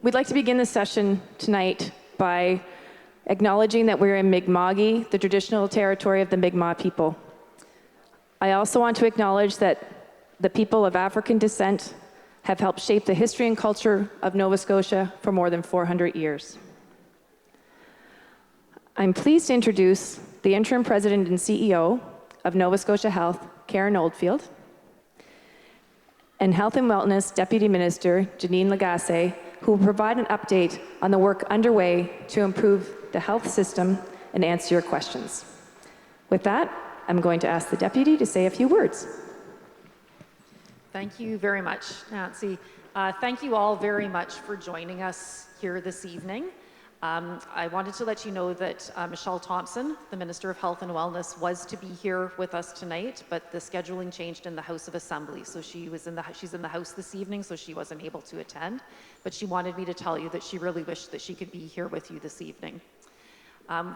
We'd like to begin the session tonight by acknowledging that we're in Mi'kma'ki, the traditional territory of the Mi'kmaq people. I also want to acknowledge that the people of African descent have helped shape the history and culture of Nova Scotia for more than 400 years. I'm pleased to introduce the interim president and CEO of Nova Scotia Health, Karen Oldfield, and Health and Wellness Deputy Minister Jeannine Lagassé, who will provide an update on the work underway to improve the health system and answer your questions. With that, I'm going to ask the Deputy to say a few words. Thank you very much, Nancy. Thank you all very much for joining us here this evening. I wanted to let you know that Michelle Thompson, the Minister of Health and Wellness, was to be here with us tonight, but the scheduling changed in the House of Assembly. So she's in the House this evening, so she wasn't able to attend. But she wanted me to tell you that she really wished that she could be here with you this evening.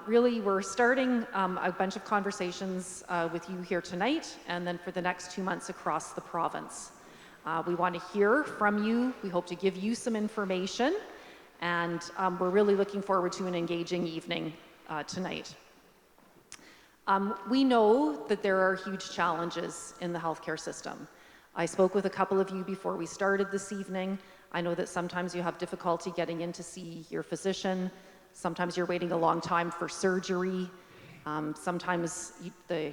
Really, we're starting a bunch of conversations with you here tonight, and then for the next 2 months across the province. We want to hear from you. We hope to give you some information, and we're really looking forward to an engaging evening tonight. We know that there are huge challenges in the healthcare system. I spoke with a couple of you before we started this evening. I know that sometimes you have difficulty getting in to see your physician. Sometimes you're waiting a long time for surgery. Sometimes the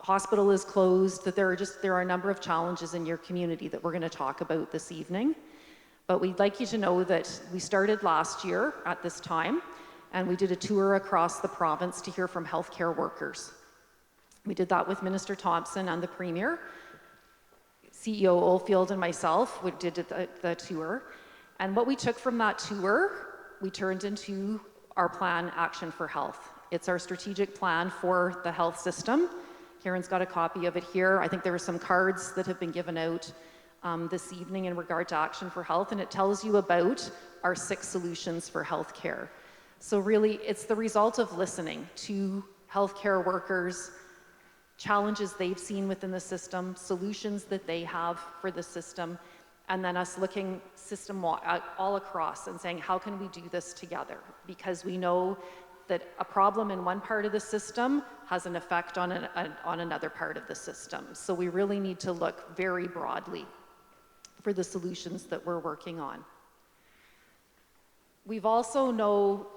hospital is closed. That there are a number of challenges in your community that we're going to talk about this evening. But we'd like you to know that we started last year at this time, and we did a tour across the province to hear from healthcare workers. We did that with Minister Thompson and the Premier. CEO Oldfield and myself did the tour. And what we took from that tour, we turned into our plan, Action for Health. It's our strategic plan for the health system. Karen's got a copy of it here. I think there were some cards that have been given out this evening in regard to Action for Health, and it tells you about our 6 solutions for healthcare. So really, it's the result of listening to healthcare workers, challenges they've seen within the system, solutions that they have for the system, and then us looking all across and saying, how can we do this together? Because we know that a problem in one part of the system has an effect on another part of the system. So we really need to look very broadly for the solutions that we're working on. We've also know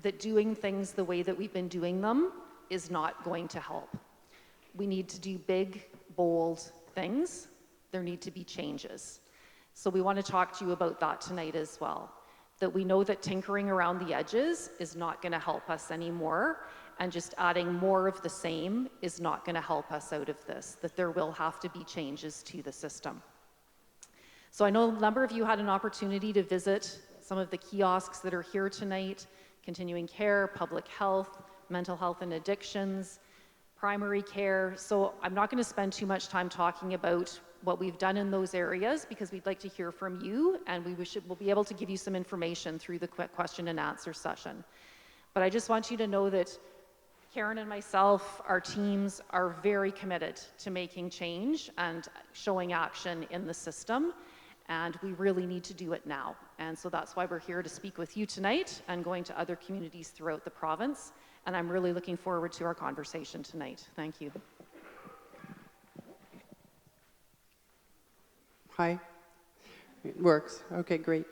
that doing things the way that we've been doing them is not going to help. We need to do big, bold things. There need to be changes. So we want to talk to you about that tonight as well. That we know that tinkering around the edges is not going to help us anymore, and just adding more of the same is not going to help us out of this, that there will have to be changes to the system. So I know a number of you had an opportunity to visit some of the kiosks that are here tonight: continuing care, public health, mental health and addictions, primary care. So I'm not going to spend too much time talking about what we've done in those areas, because we'd like to hear from you, and we'll be able to give you some information through the question and answer session. But I just want you to know that Karen and myself, our teams, are very committed to making change and showing action in the system, and we really need to do it now. And so that's why we're here to speak with you tonight and going to other communities throughout the province, and I'm really looking forward to our conversation tonight. Thank you. Hi, it works. Okay, great.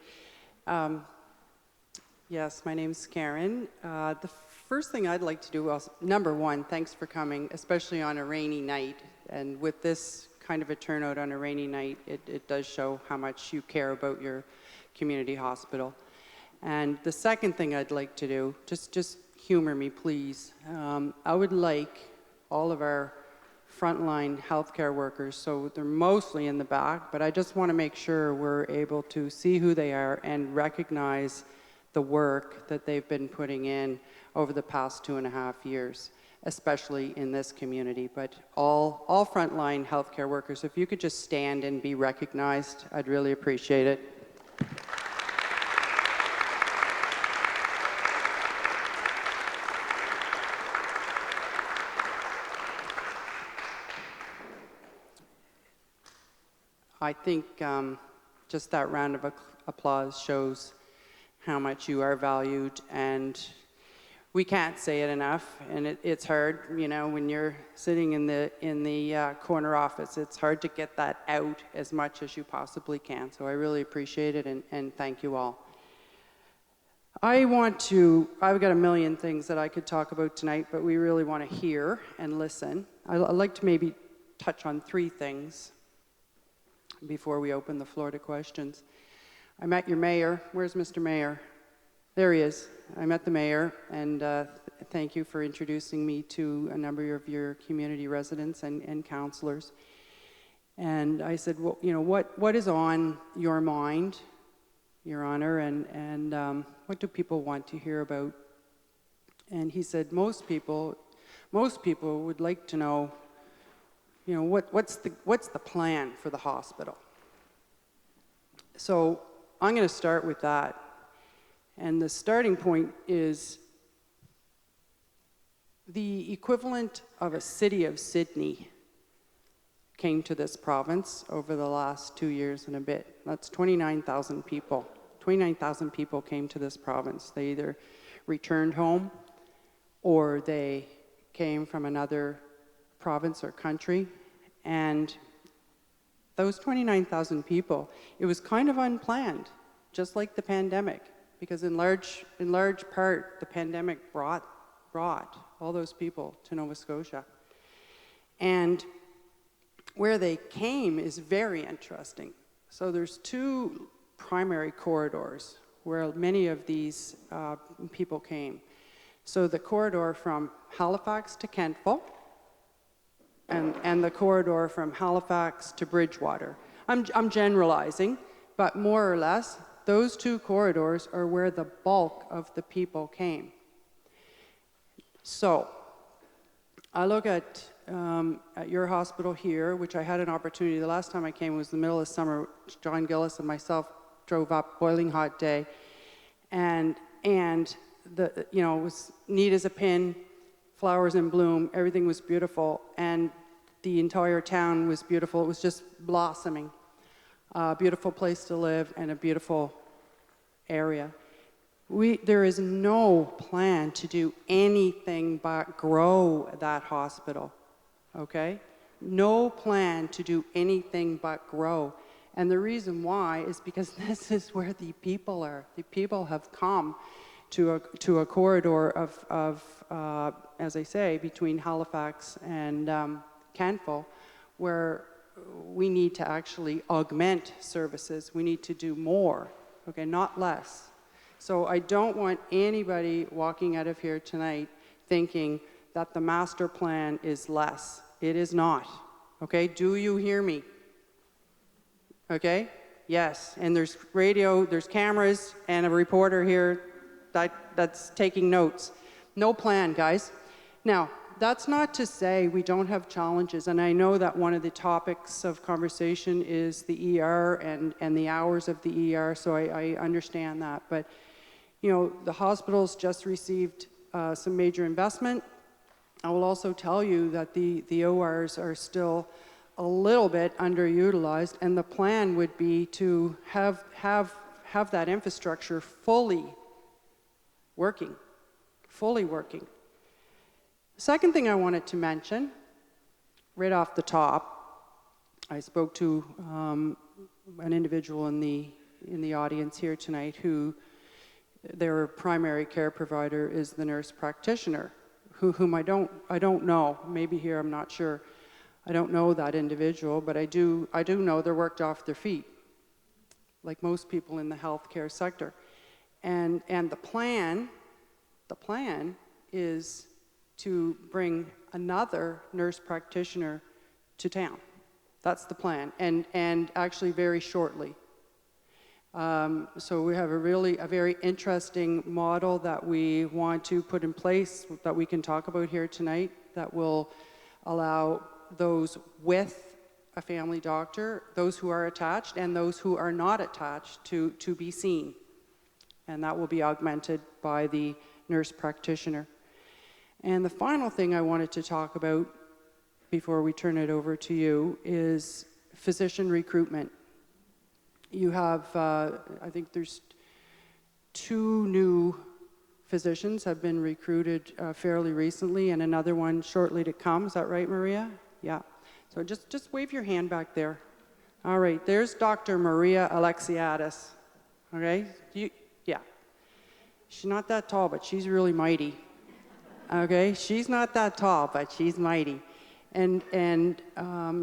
Yes, my name's Karen. The first thing I'd like to do is, number one, thanks for coming, especially on a rainy night. And with this kind of a turnout on a rainy night, it does show how much you care about your community hospital. And the second thing I'd like to do, just humor me, please. I would like all of our frontline healthcare workers, so they're mostly in the back, but I just want to make sure we're able to see who they are and recognize the work that they've been putting in over the past 2.5 years, especially in this community. But all frontline healthcare workers, if you could just stand and be recognized, I'd really appreciate it. I think just that round of applause shows how much you are valued, and we can't say it enough, and it's hard, you know, when you're sitting in the corner office, it's hard to get that out as much as you possibly can. So I really appreciate it, and thank you all. I've got a million things that I could talk about tonight, but we really want to hear and listen. I'd like to maybe touch on 3 things before we open the floor to questions. I met your mayor. Where's Mr. Mayor? There he is. I met the mayor, and thank you for introducing me to a number of your community residents and councillors. And I said, well, you know, what is on your mind, Your Honor, and what do people want to hear about? And he said, most people would like to know, you know, what's the plan for the hospital? So I'm going to start with that. And the starting point is the equivalent of a city of Sydney came to this province over the last 2 years and a bit. That's 29,000 people. 29,000 people came to this province. They either returned home or they came from another province or country. And those 29,000 people, it was kind of unplanned, just like the pandemic. Because in large part, the pandemic brought all those people to Nova Scotia. And where they came is very interesting. So there's 2 primary corridors where many of these people came. So the corridor from Halifax to Kentville, and the corridor from Halifax to Bridgewater. I'm generalizing, but more or less, those 2 corridors are where the bulk of the people came. So I look at your hospital here, which I had an opportunity, the last time I came was the middle of summer. John Gillis and myself drove up, boiling hot day, and the, you know, it was neat as a pin, flowers in bloom, everything was beautiful, and the entire town was beautiful. It was just blossoming. A beautiful place to live and a beautiful area. There is no plan to do anything but grow that hospital, okay? No plan to do anything but grow. And the reason why is because this is where the people are. The people have come to a corridor of as I say, between Halifax and Kentville, where we need to actually augment services. We need to do more, okay, not less. So I don't want anybody walking out of here tonight thinking that the master plan is less. It is not, okay? Do you hear me? Okay? Yes, and there's radio, there's cameras, and a reporter here that's taking notes. No plan, guys. Now, that's not to say we don't have challenges, and I know that one of the topics of conversation is the ER and the hours of the ER, so I understand that. But, you know, the hospital's just received some major investment. I will also tell you that the ORs are still a little bit underutilized, and the plan would be to have that infrastructure fully working. Second thing I wanted to mention, right off the top, I spoke to an individual in the audience here tonight who their primary care provider is the nurse practitioner, whom I don't know. Maybe here, I'm not sure. I don't know that individual, but I do know they're worked off their feet, like most people in the healthcare sector. And the plan is to bring another nurse practitioner to town. That's the plan, and actually very shortly. So we have a very interesting model that we want to put in place that we can talk about here tonight that will allow those with a family doctor, those who are attached, and those who are not attached to be seen. And that will be augmented by the nurse practitioner. And the final thing I wanted to talk about before we turn it over to you is physician recruitment. You have, I think there's 2 new physicians have been recruited fairly recently, and another one shortly to come. Is that right, Maria? Yeah. So just wave your hand back there. All right, there's Dr. Maria Alexiadis. Okay? Yeah. She's not that tall, but she's really mighty. Okay? She's not that tall, but she's mighty. And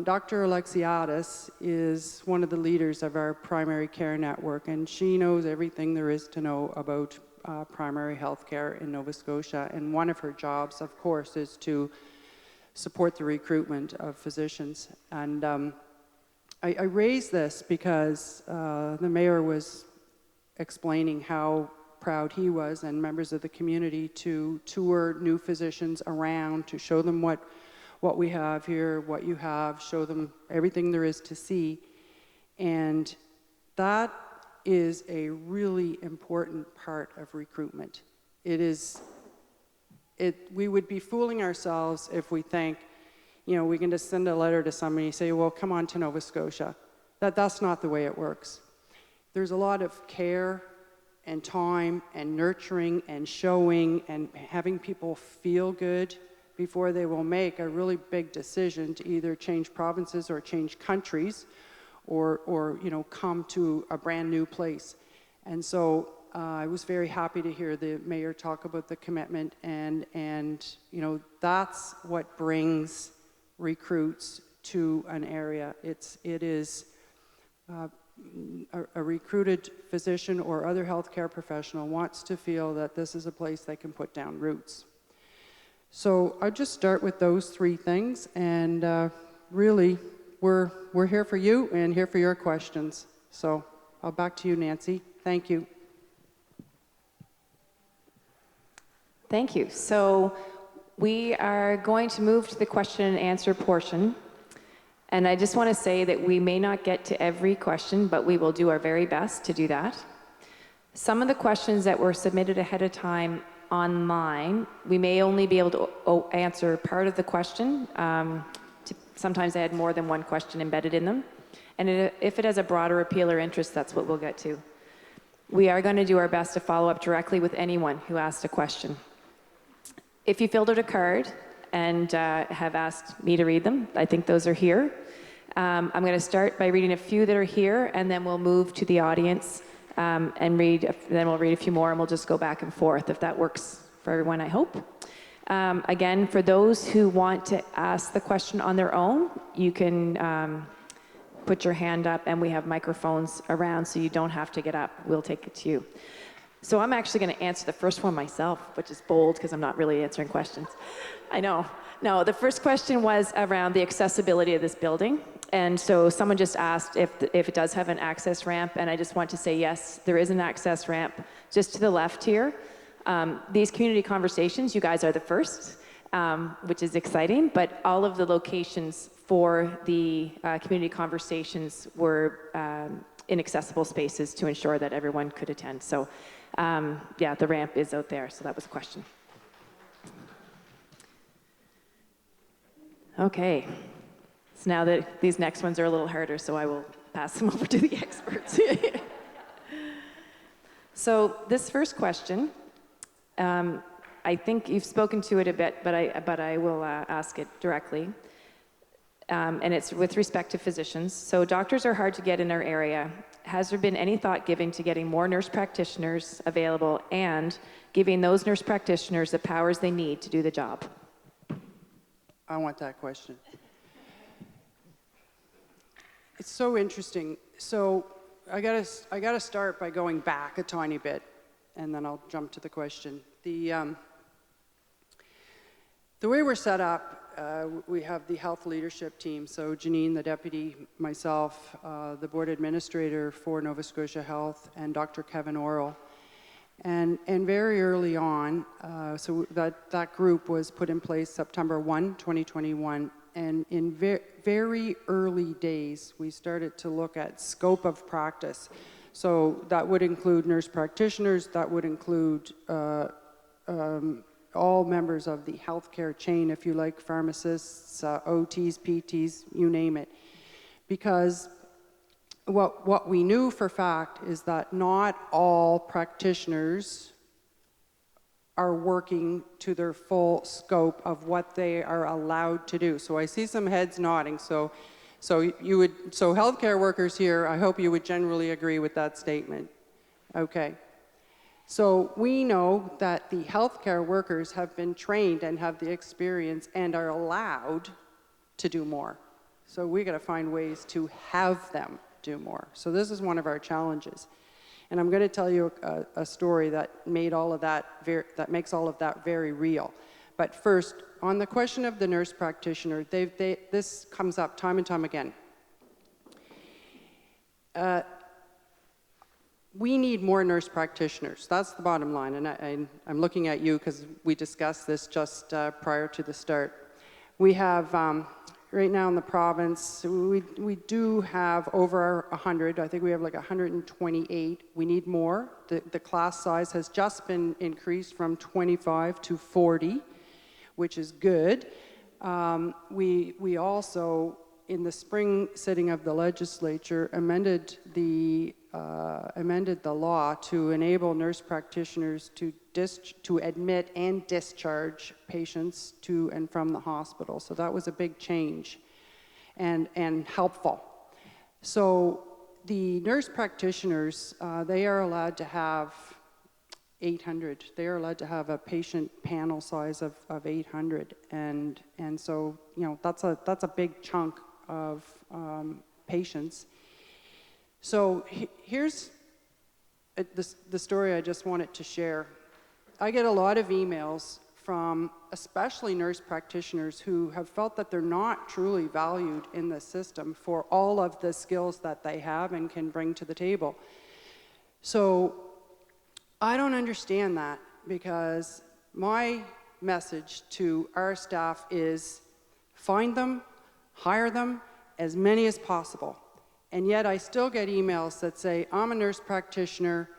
Dr. Alexiadis is one of the leaders of our primary care network, and she knows everything there is to know about primary health care in Nova Scotia. And one of her jobs, of course, is to support the recruitment of physicians. And I raise this because the mayor was explaining how proud he was and members of the community to tour new physicians around to show them what we have here, what you have, show them everything there is to see. And that is a really important part of recruitment. We would be fooling ourselves if we think, we can just send a letter to somebody and say, well, come on to Nova Scotia. That's not the way it works. There's a lot of care and time and nurturing and showing and having people feel good before they will make a really big decision to either change provinces or change countries or come to a brand new place. And so I was very happy to hear the mayor talk about the commitment, and that's what brings recruits to an area. It is a recruited physician or other healthcare professional wants to feel that this is a place they can put down roots. So I'll just start with those 3 things, and really, we're here for you and here for your questions. So I'll back to you, Nancy. Thank you. Thank you. So we are going to move to the question and answer portion. And I just want to say that we may not get to every question, but we will do our very best to do that. Some of the questions that were submitted ahead of time online, we may only be able to answer part of the question. Sometimes I had more than one question embedded in them. And if it has a broader appeal or interest, that's what we'll get to. We are going to do our best to follow up directly with anyone who asked a question. If you filled out a card and have asked me to read them, I think those are here. I'm going to start by reading a few that are here, and then we'll move to the audience and then we'll read a few more, and we'll just go back and forth, if that works for everyone, I hope. Again, for those who want to ask the question on their own, you can put your hand up, and we have microphones around, so you don't have to get up. We'll take it to you. So I'm actually going to answer the first one myself, which is bold because I'm not really answering questions. I know. No, the first question was around the accessibility of this building. And so someone just asked if it does have an access ramp, and I just want to say yes, there is an access ramp just to the left here. These community conversations, you guys are the first, which is exciting, but all of the locations for the community conversations were inaccessible spaces to ensure that everyone could attend. So yeah, the ramp is out there, so that was a question. Okay, so now that these next ones are a little harder, so I will pass them over to the experts. So this first question, I think you've spoken to it a bit, but I will ask it directly. And it's with respect to physicians. So doctors are hard to get in our area. Has there been any thought given to getting more nurse practitioners available and giving those nurse practitioners the powers they need to do the job? I want that question. It's so interesting. So I gotta start by going back a tiny bit, and then I'll jump to the question. The way we're set up, we have the health leadership team. So Jeannine, the deputy, myself, the board administrator for Nova Scotia Health, and Dr. Kevin Orrell. And very early on, so that group was put in place September 1, 2021. And in very early days, we started to look at scope of practice. So that would include nurse practitioners, that would include all members of the healthcare chain, if you like, pharmacists, OTs, PTs, you name it. Because what we knew for fact is that not all practitioners are working to their full scope of what they are allowed to do. So I see some heads nodding. So healthcare workers here, I hope you would generally agree with that statement. Okay. So we know that the healthcare workers have been trained and have the experience and are allowed to do more. So we got to find ways to have them do more. So this is one of our challenges. And I'm going to tell you a story that makes all of that very real. But first, on the question of the nurse practitioner, this comes up time and time again. We need more nurse practitioners. That's the bottom line. And I'm looking at you because we discussed this just prior to the start. We have, right now in the province, we do have over 100. I think we have like 128. We need more. The class size has just been increased from 25 to 40, which is good. We also, in the spring sitting of the legislature, amended the law to enable nurse practitioners to admit and discharge patients to and from the hospital. So that was a big change and helpful. So the nurse practitioners, they are allowed to have 800. They are allowed to have a patient panel size of 800. And so, that's a big chunk of patients. So here's the story I just wanted to share. I get a lot of emails from especially nurse practitioners who have felt that they're not truly valued in the system for all of the skills that they have and can bring to the table. So I don't understand that, because my message to our staff is find them, hire them, as many as possible. And yet I still get emails that say, I'm a nurse practitioner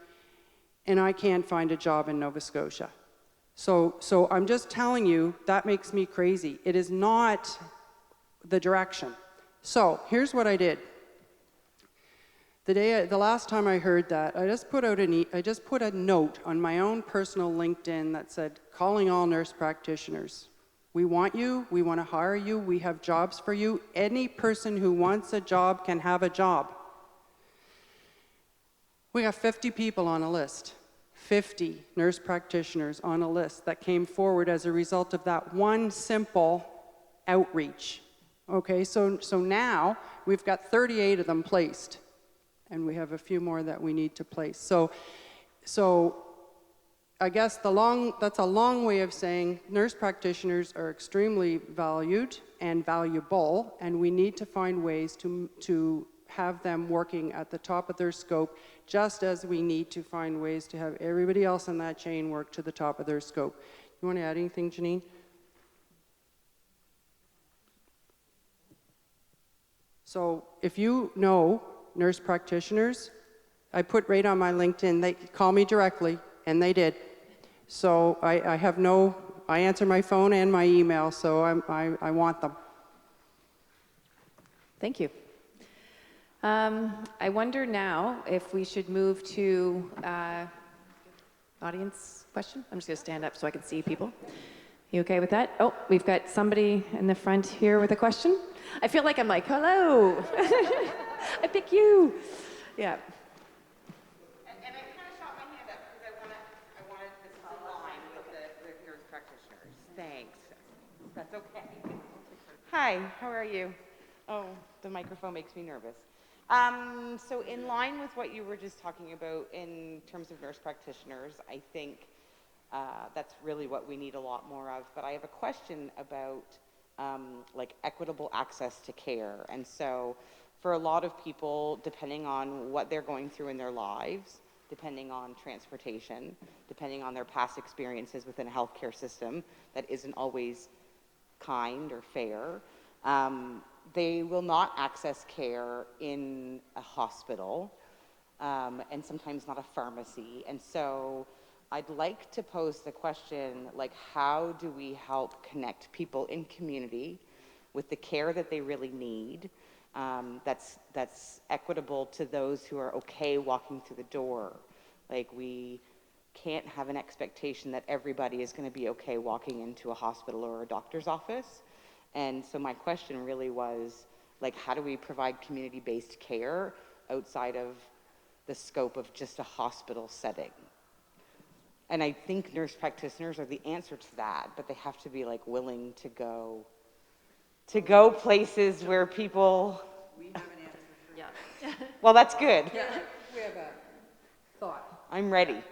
and I can't find a job in Nova Scotia. So I'm just telling you, that makes me crazy. It is not the direction. So here's what I did. The last time I heard that, I just put a note on my own personal LinkedIn that said, calling all nurse practitioners. We want you, we want to hire you, we have jobs for you. Any person who wants a job can have a job. We have 50 people on a list, 50 nurse practitioners on a list that came forward as a result of that one simple outreach. Okay, so now we've got 38 of them placed, and we have a few more that we need to place. So I guess that's a long way of saying nurse practitioners are extremely valued and valuable, and we need to find ways to have them working at the top of their scope, just as we need to find ways to have everybody else in that chain work to the top of their scope. You want to add anything, Jeannine? So if you know nurse practitioners, I put right on my LinkedIn, they call me directly, and they did. So I answer my phone and my email, so I want them. Thank you. I wonder now if we should move to audience question. I'm just going to stand up so I can see people. You okay with that? Oh, we've got somebody in the front here with a question. I feel like I'm like, hello. I pick you. Yeah. And I kind of shot my hand up because I wanted this to align with the nurse practitioners. Thanks. That's okay. Hi, how are you? Oh, the microphone makes me nervous. So in line with what you were just talking about in terms of nurse practitioners, I think that's really what we need a lot more of. But I have a question about like equitable access to care. And so for a lot of people, depending on what they're going through in their lives, depending on transportation, depending on their past experiences within a healthcare system that isn't always kind or fair, they will not access care in a hospital, and sometimes not a pharmacy. And so I'd like to pose the question, like, how do we help connect people in community with the care that they really need, that's equitable to those who are okay walking through the door. Like, we can't have an expectation that everybody is going to be okay walking into a hospital or a doctor's office. And so my question really was, like, how do we provide community-based care outside of the scope of just a hospital setting? And I think nurse practitioners are the answer to that, but they have to be like willing to go places where people. We have an answer for Yeah. Well, that's good. We have a thought. I'm ready.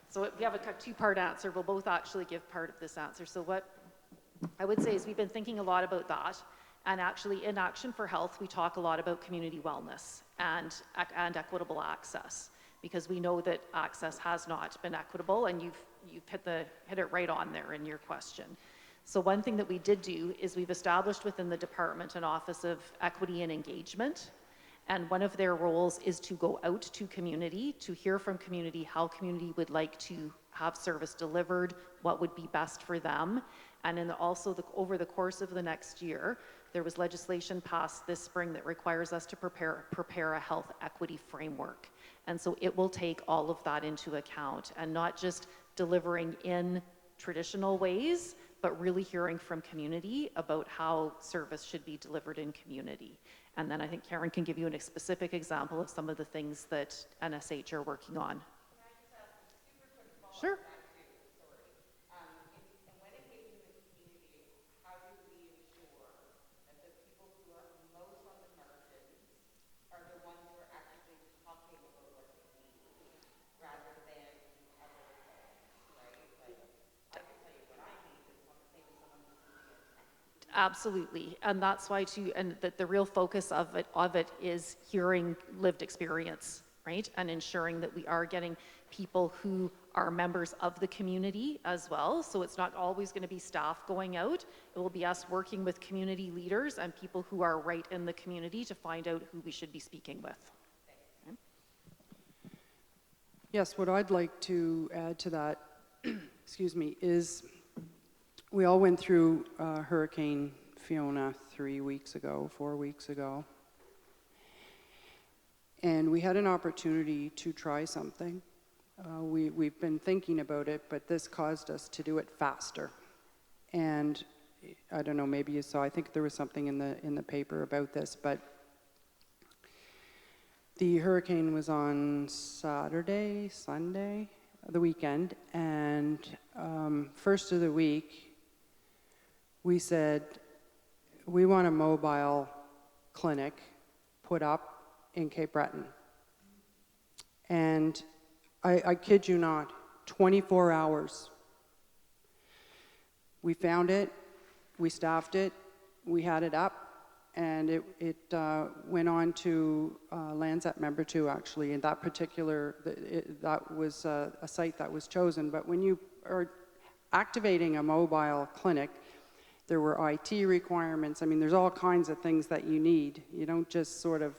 So we have a two-part answer. We'll both actually give part of this answer. So what I would say is we've been thinking a lot about that. And actually, in Action for Health, we talk a lot about community wellness and equitable access, because we know that access has not been equitable, and you've hit it right on there in your question. So one thing that we did do is we've established within the department an Office of Equity and Engagement, and one of their roles is to go out to community, to hear from community how community would like to have service delivered, what would be best for them. And over the course of the next year, there was legislation passed this spring that requires us to prepare a health equity framework. And so it will take all of that into account, and not just delivering in traditional ways, but really hearing from community about how service should be delivered in community. And then I think Karen can give you a specific example of some of the things that NSH are working on. Can I just ask a super quick follow-up? Sure. Absolutely, and that's why too, and that the real focus of it is hearing lived experience, right? And ensuring that we are getting people who are members of the community as well. So it's not always going to be staff going out. It will be us working with community leaders and people who are right in the community to find out who we should be speaking with. Okay. Yes, what I'd like to add to that, excuse me, is we all went through Hurricane Fiona 4 weeks ago. And we had an opportunity to try something. We've been thinking about it, but this caused us to do it faster. And I don't know, maybe you saw, I think there was something in the paper about this, but the hurricane was on Saturday, Sunday, the weekend, and first of the week, we said, we want a mobile clinic put up in Cape Breton. And I kid you not, 24 hours. We found it, we staffed it, we had it up, and it went on to Landsat Member 2, actually, and that particular, that was a site that was chosen. But when you are activating a mobile clinic, there were IT requirements. I mean, there's all kinds of things that you need. You don't just sort of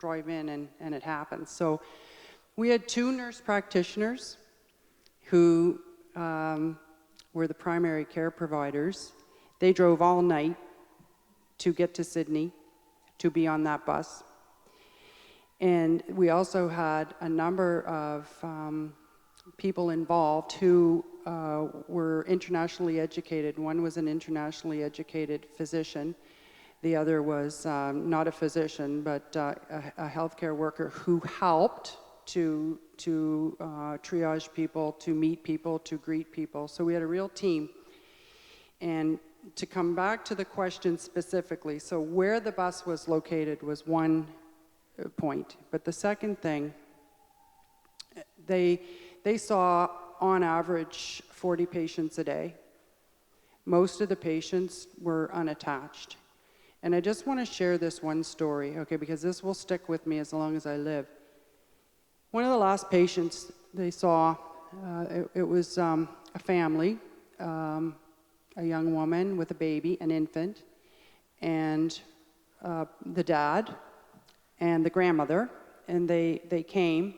drive in and it happens. So we had 2 nurse practitioners who were the primary care providers. They drove all night to get to Sydney to be on that bus. And we also had a number of people involved who were internationally educated. One was an internationally educated physician. The other was not a physician, but a healthcare worker who helped to triage people, to meet people, to greet people. So we had a real team. And to come back to the question specifically, so where the bus was located was one point. But the second thing, they saw on average 40 patients a day. Most of the patients were unattached. And I just want to share this one story, okay, because this will stick with me as long as I live. One of the last patients they saw, it was a family, a young woman with a baby, an infant, and the dad and the grandmother, and they came,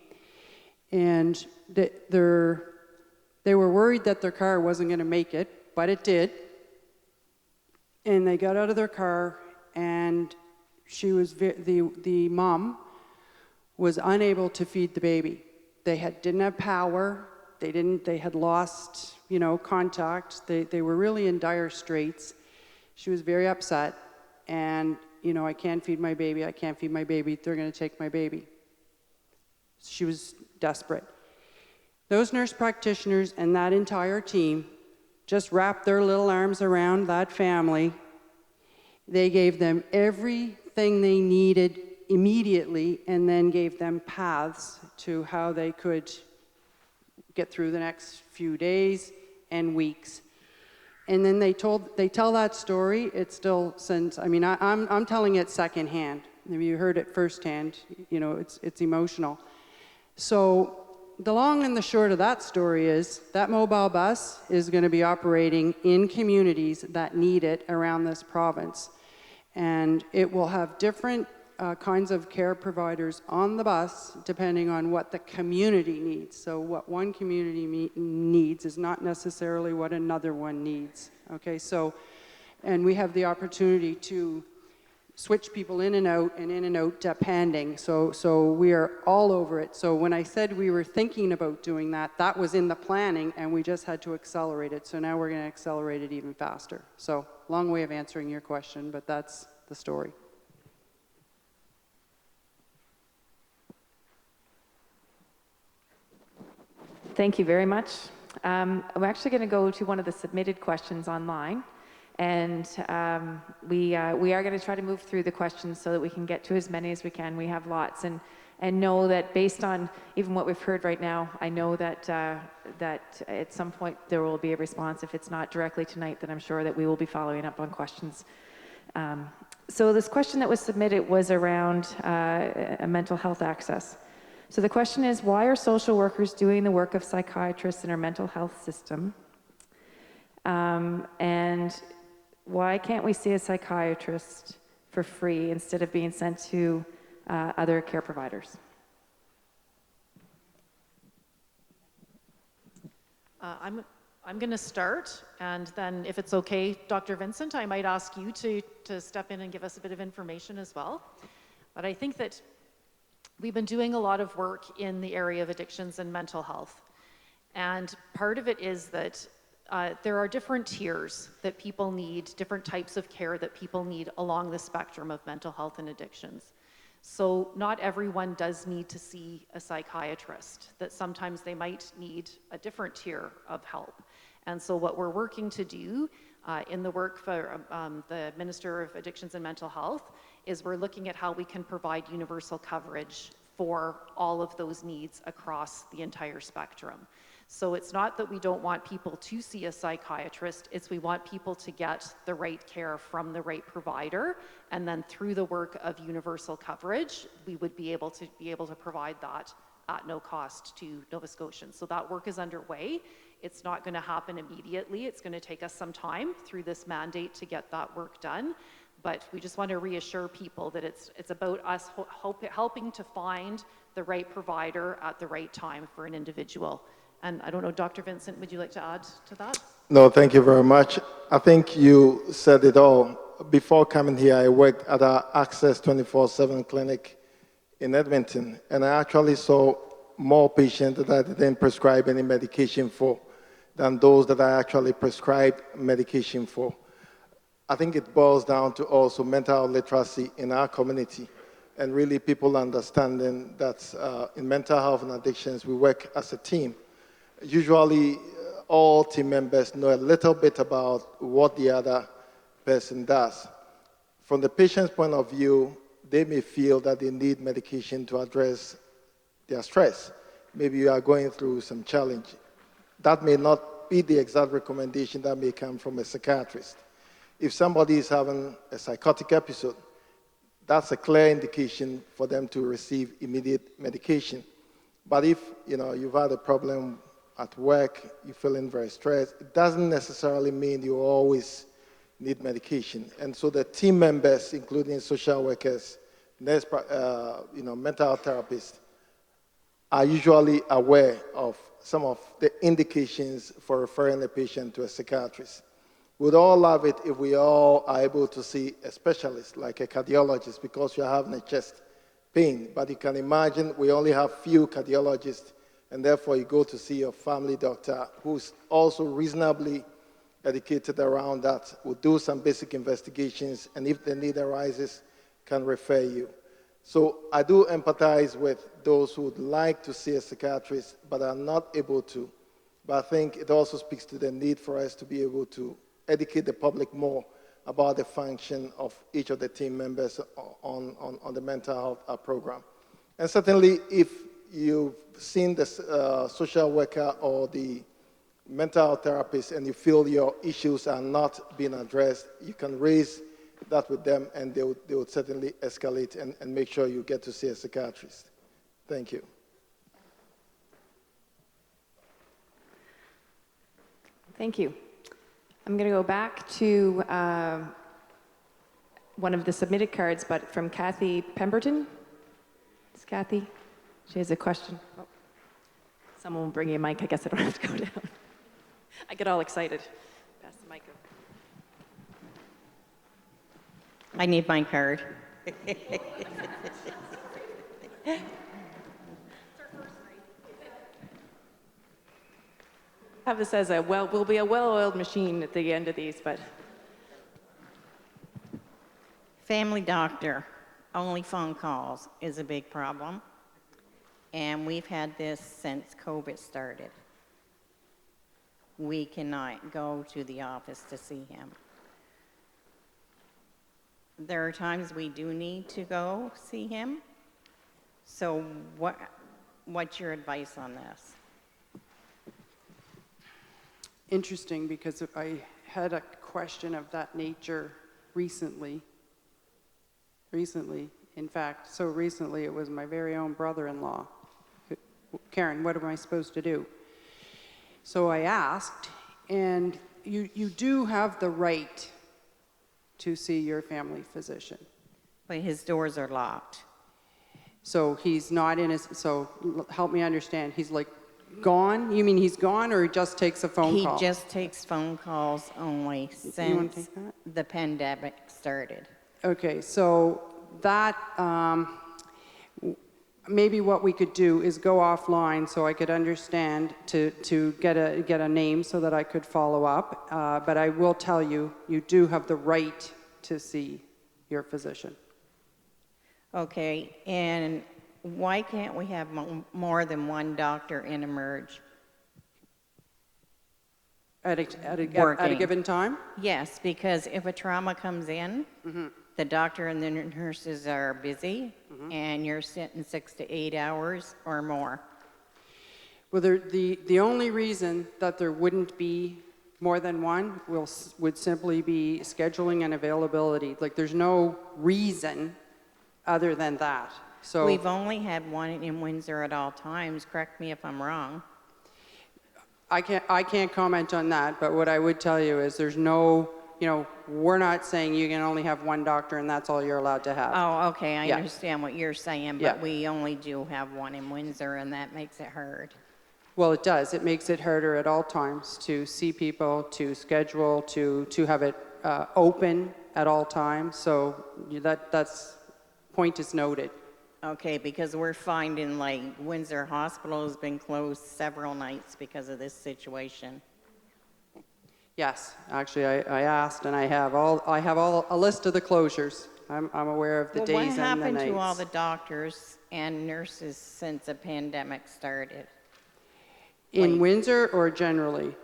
and they were worried that their car wasn't going to make it, but it did. And they got out of their car, and the mom was unable to feed the baby. They didn't have power. They had lost, contact. They were really in dire straits. She was very upset, and, I can't feed my baby. I can't feed my baby. They're going to take my baby. She was desperate. Those nurse practitioners and that entire team just wrapped their little arms around that family. They gave them everything they needed immediately, and then gave them paths to how they could get through the next few days and weeks. And then they tell that story. It still sends. I'm telling it secondhand. Maybe you heard it firsthand. It's emotional. So the long and the short of that story is that mobile bus is going to be operating in communities that need it around this province. And it will have different kinds of care providers on the bus depending on what the community needs. So what one community needs is not necessarily what another one needs. Okay, so, and we have the opportunity to switch people in and out depending. So we are all over it. So when I said we were thinking about doing that, that was in the planning, and we just had to accelerate it. So now we're going to accelerate it even faster. So long way of answering your question, but that's the story. Thank you very much. I'm actually going to go to one of the submitted questions online. And we are going to try to move through the questions so that we can get to as many as we can. We have lots, and know that based on even what we've heard right now, I know that at some point there will be a response. If it's not directly tonight, then I'm sure that we will be following up on questions. So this question that was submitted was around mental health access. So the question is, why are social workers doing the work of psychiatrists in our mental health system? And why can't we see a psychiatrist for free instead of being sent to other care providers? I'm going to start, and then if it's okay, Dr. Vincent, I might ask you to step in and give us a bit of information as well. But I think that we've been doing a lot of work in the area of addictions and mental health. And part of it is that there are different tiers that people need, different types of care that people need along the spectrum of mental health and addictions. So not everyone does need to see a psychiatrist, that sometimes they might need a different tier of help. And so what we're working to do in the work for the Minister of Addictions and Mental Health is we're looking at how we can provide universal coverage for all of those needs across the entire spectrum. So it's not that we don't want people to see a psychiatrist, it's we want people to get the right care from the right provider, and then through the work of universal coverage, we would be able to provide that at no cost to Nova Scotians. So that work is underway. It's not going to happen immediately. It's going to take us some time through this mandate to get that work done. But we just want to reassure people that it's about us helping to find the right provider at the right time for an individual. And I don't know, Dr. Vincent, would you like to add to that? No, thank you very much. I think you said it all. Before coming here, I worked at our Access 24/7 clinic in Edmonton, and I actually saw more patients that I didn't prescribe any medication for than those that I actually prescribed medication for. I think it boils down to also mental health literacy in our community, and really people understanding that in mental health and addictions, we work as a team. Usually, all team members know a little bit about what the other person does. From the patient's point of view, they may feel that they need medication to address their stress. Maybe you are going through some challenge. That may not be the exact recommendation that may come from a psychiatrist. If somebody is having a psychotic episode, that's a clear indication for them to receive immediate medication. But if you've had a problem at work, you're feeling very stressed, it doesn't necessarily mean you always need medication. And so the team members, including social workers, nurse, mental health therapists, are usually aware of some of the indications for referring a patient to a psychiatrist. We'd all love it if we all are able to see a specialist, like a cardiologist, because you're having a chest pain. But you can imagine we only have few cardiologists, and therefore you go to see your family doctor, who's also reasonably educated around that, will do some basic investigations, and if the need arises, can refer you. So I do empathize with those who would like to see a psychiatrist, but are not able to. But I think it also speaks to the need for us to be able to educate the public more about the function of each of the team members on the mental health program. And certainly, if you've seen the social worker or the mental health therapist and you feel your issues are not being addressed, you can raise that with them, and they would certainly escalate and make sure you get to see a psychiatrist. Thank you. Thank you. I'm going to go back to one of the submitted cards, but from Kathy Pemberton. It's Kathy. She has a question. Oh. Someone will bring you a mic. I guess I don't have to go down. I get all excited. Pass the mic over. I need my card. Have this as will be a well-oiled machine at the end of these, but. Family doctor, only phone calls is a big problem. And we've had this since COVID started. We cannot go to the office to see him. There are times we do need to go see him. So what's your advice on this? Interesting, because I had a question of that nature recently. In fact, so recently it was my very own brother-in-law. Karen, what am I supposed to do? So I asked, and you do have the right to see your family physician. But his doors are locked. So he's not in his, so help me understand, he's like gone? You mean he's gone, or he just takes a phone call? He just takes phone calls only since the pandemic started. Okay, so that, maybe what we could do is go offline so I could understand to get a name so that I could follow up. But I will tell you, you do have the right to see your physician. Okay, and why can't we have more than one doctor in emerge? At a given time? Yes, because if a trauma comes in, the doctor and the nurses are busy, and you're sitting 6 to 8 hours or more. Well, the only reason that there wouldn't be more than one would simply be scheduling and availability. Like, there's no reason other than that. So we've only had one in Windsor at all times. Correct me if I'm wrong. I can't comment on that, but what I would tell you is there's no, we're not saying you can only have one doctor and that's all you're allowed to have. Oh, okay, I understand what you're saying, but Yeah. we only do have one in Windsor, and that makes it hard. Well, it does. It makes it harder at all times to see people, to schedule, to have it open at all times. So that's point is noted. Okay, because we're finding like Windsor Hospital has been closed several nights because of this situation. Yes, actually, I asked, and I have a list of the closures. I'm aware of the days and the nights. What happened to all the doctors and nurses since the pandemic started? In Windsor or generally?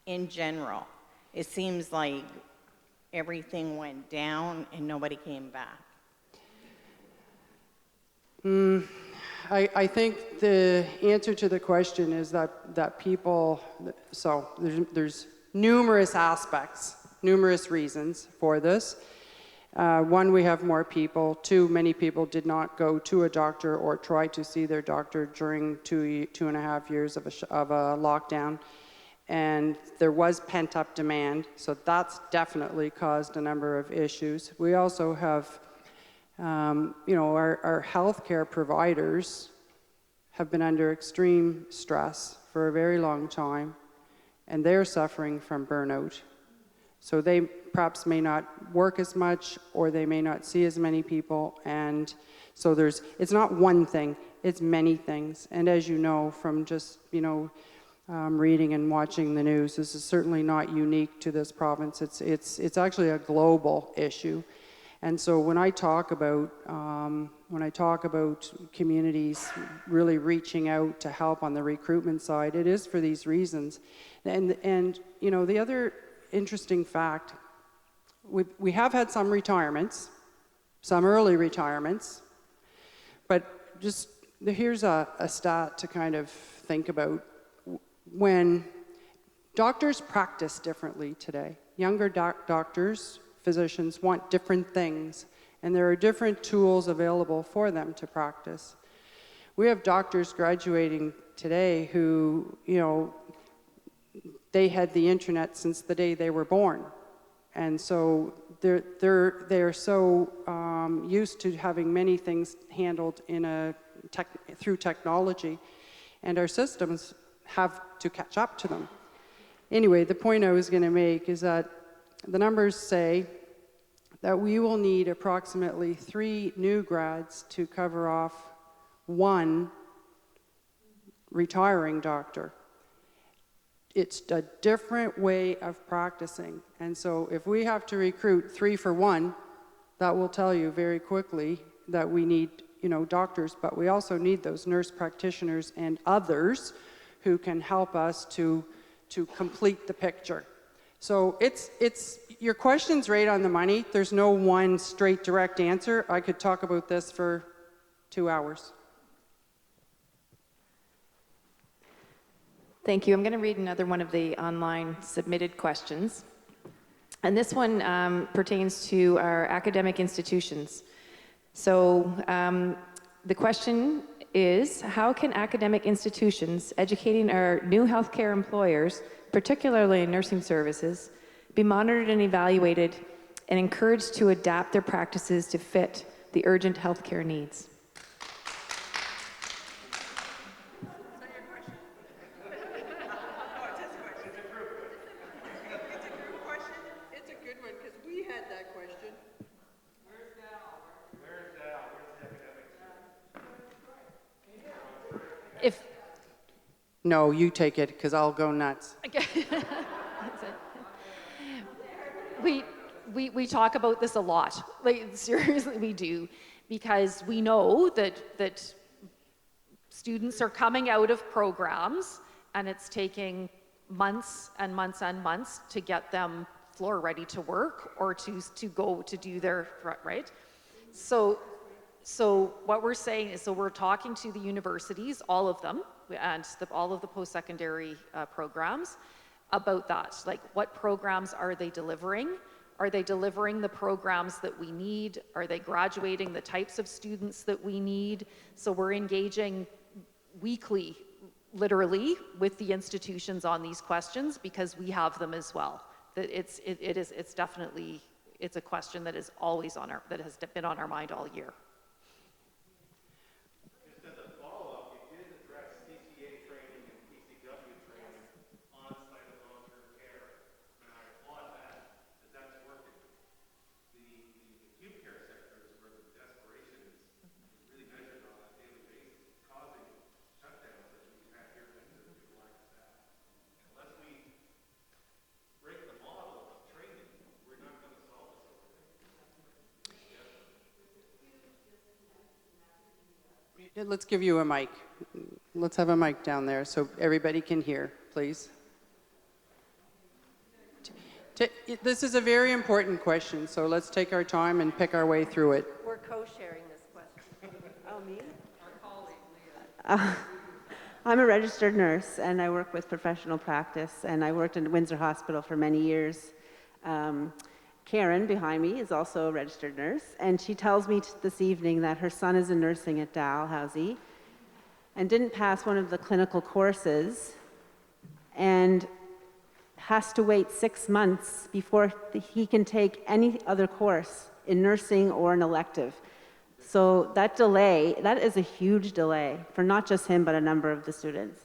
In general. It seems like everything went down and nobody came back. I think the answer to the question is that people, so there's numerous aspects, numerous reasons for this. One, we have more people. Two, many people did not go to a doctor or try to see their doctor during 2.5 years of a lockdown. And there was pent-up demand, so that's definitely caused a number of issues. We also have, our healthcare providers have been under extreme stress for a very long time, and they're suffering from burnout. So they perhaps may not work as much, or they may not see as many people, and so it's not one thing, it's many things. And as you know from just, reading and watching the news, this is certainly not unique to this province. It's actually a global issue. And so when I talk about communities really reaching out to help on the recruitment side, it is for these reasons. And the other interesting fact, we have had some retirements, some early retirements, but just here's a stat to kind of think about. When doctors practice differently today, younger doctors, physicians want different things, and there are different tools available for them to practice. We have doctors graduating today who, they had the internet since the day they were born. And so they're so used to having many things handled through technology, and our systems have to catch up to them. Anyway, the point I was going to make is that the numbers say that we will need approximately 3 new grads to cover off 1 retiring doctor. It's a different way of practicing. And so if we have to recruit 3 for 1, that will tell you very quickly that we need, doctors, but we also need those nurse practitioners and others who can help us to complete the picture. So your question's right on the money. There's no one straight direct answer. I could talk about this for 2 hours. Thank you. I'm going to read another one of the online submitted questions. And this one pertains to our academic institutions. So the question is, how can academic institutions educating our new healthcare employers, particularly in nursing services, be monitored and evaluated and encouraged to adapt their practices to fit the urgent healthcare needs? No, you take it, because I'll go nuts. We talk about this a lot. Like, seriously, we do, because we know that students are coming out of programs, and it's taking months and months and months to get them floor ready to work or to go to do their right. So what we're saying is, we're talking to the universities, all of them, and all of the post-secondary programs about that. Like, what programs are they delivering? Are they delivering the programs that we need? Are they graduating the types of students that we need? So we're engaging weekly, literally, with the institutions on these questions, because we have them as well. That it's definitely a question that is always that has been on our mind all year. Let's give you a mic. Let's have a mic down there so everybody can hear, please. This is a very important question, so let's take our time and pick our way through it. We're co-sharing this question. Oh, me? Our colleague, Leah. I'm a registered nurse, and I work with professional practice, and I worked in Windsor Hospital for many years. Karen, behind me, is also a registered nurse, and she tells me this evening that her son is in nursing at Dalhousie and didn't pass one of the clinical courses and has to wait 6 months before he can take any other course in nursing or an elective. So that delay, that is a huge delay for not just him, but a number of the students.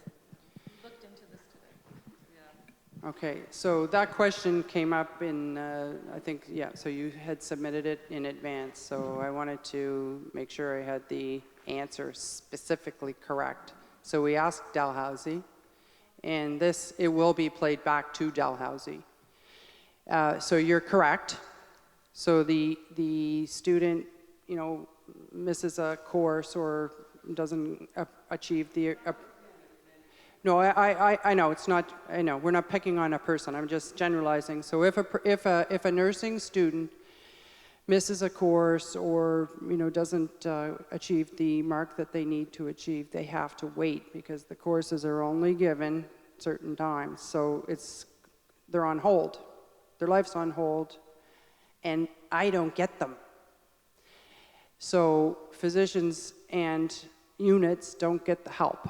Okay, so that question came up in, I think, yeah, so you had submitted it in advance, so I wanted to make sure I had the answer specifically correct. So we asked Dalhousie, and it will be played back to Dalhousie. So you're correct. So the student, misses a course or doesn't achieve the... No, I know it's not. I know we're not picking on a person. I'm just generalizing. So if a nursing student misses a course or doesn't achieve the mark that they need to achieve, they have to wait because the courses are only given certain times. So they're on hold. Their life's on hold, and I don't get them. So physicians and units don't get the help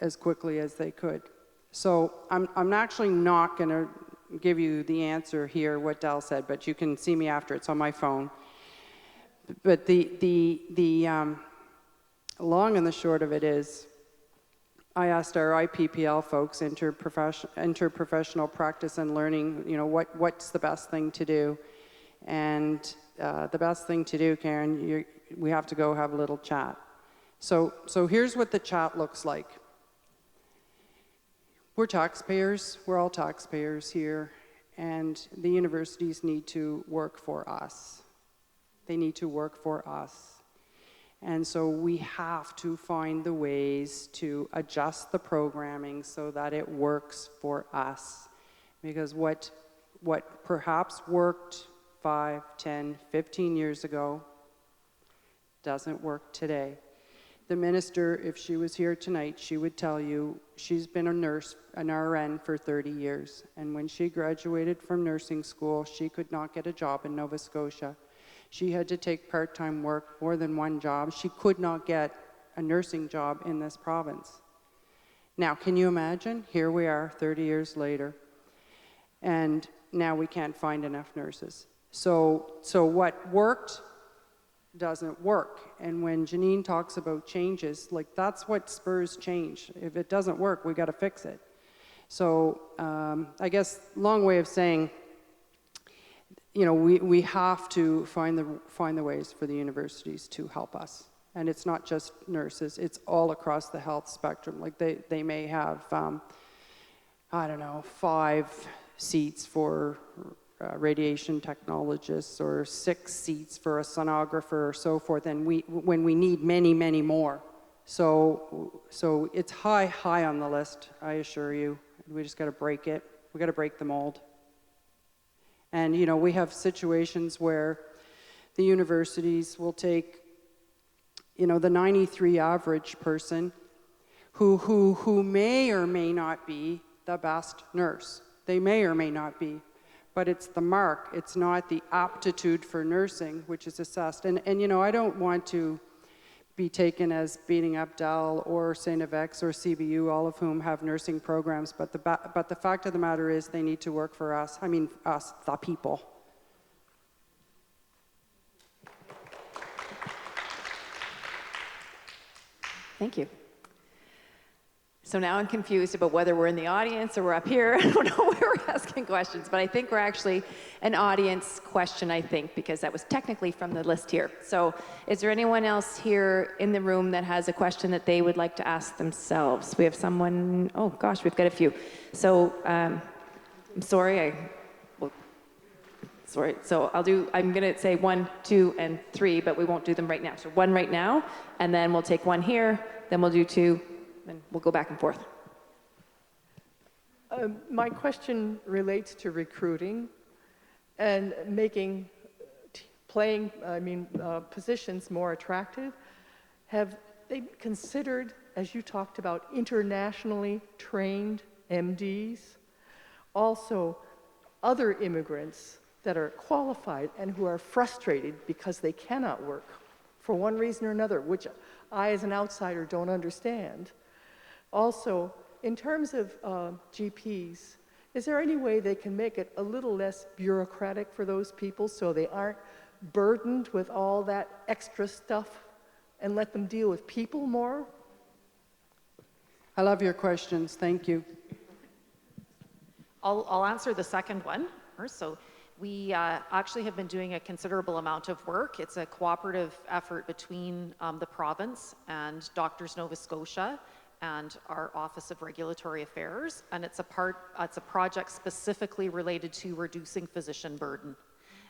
as quickly as they could. So I'm actually not going to give you the answer here, what Dal said, but you can see me after. It's on my phone. But the long and the short of it is, I asked our IPPL folks, interprofessional practice and learning, what's the best thing to do? And the best thing to do, Karen, we have to go have a little chat. So here's what the chat looks like. We're taxpayers, we're all taxpayers here, and the universities need to work for us. They need to work for us. And so we have to find the ways to adjust the programming so that it works for us. Because what perhaps worked 5, 10, 15 years ago doesn't work today. The minister, if she was here tonight, she would tell you she's been a nurse, an RN for 30 years. And when she graduated from nursing school, she could not get a job in Nova Scotia. She had to take part-time work, more than one job. She could not get a nursing job in this province. Now, can you imagine? Here we are 30 years later, and now we can't find enough nurses. So what worked doesn't work. And when Jeannine talks about changes, that's what spurs change. If it doesn't work, we got to fix it. So I guess long way of saying, we have to find the ways for the universities to help us. And it's not just nurses, it's all across the health spectrum. They may have, 5 seats for radiation technologists or 6 seats for a sonographer or so forth, and when we need many, many more. So it's high on the list, I assure you. We just got to break it. We got to break the mold. And we have situations where the universities will take the 93 average person who may or may not be the best nurse. They may or may not be. But it's the mark, it's not the aptitude for nursing, which is assessed. And I don't want to be taken as beating up Dal or St. FX or CBU, all of whom have nursing programs, but the fact of the matter is they need to work for us. I mean, us, the people. Thank you. So now I'm confused about whether we're in the audience or we're up here. I don't know where we're asking questions, but I think we're actually an audience question, because that was technically from the list here. So is there anyone else here in the room that has a question that they would like to ask themselves? We have someone, oh gosh, we've got a few. So I'm sorry, sorry. So I'm gonna say 1, 2, and 3, but we won't do them right now. So 1 right now, and then we'll take 1 here, then we'll do 2, and we'll go back and forth. My question relates to recruiting and making positions more attractive. Have they considered, as you talked about, internationally trained MDs? Also, other immigrants that are qualified and who are frustrated because they cannot work for one reason or another, which I, as an outsider, don't understand. Also, in terms of GPs, is there any way they can make it a little less bureaucratic for those people so they aren't burdened with all that extra stuff and let them deal with people more? I love your questions. Thank you. I'll answer the second one first. So we actually have been doing a considerable amount of work. It's a cooperative effort between the province and Doctors Nova Scotia and our Office of Regulatory Affairs, and it's a project specifically related to reducing physician burden.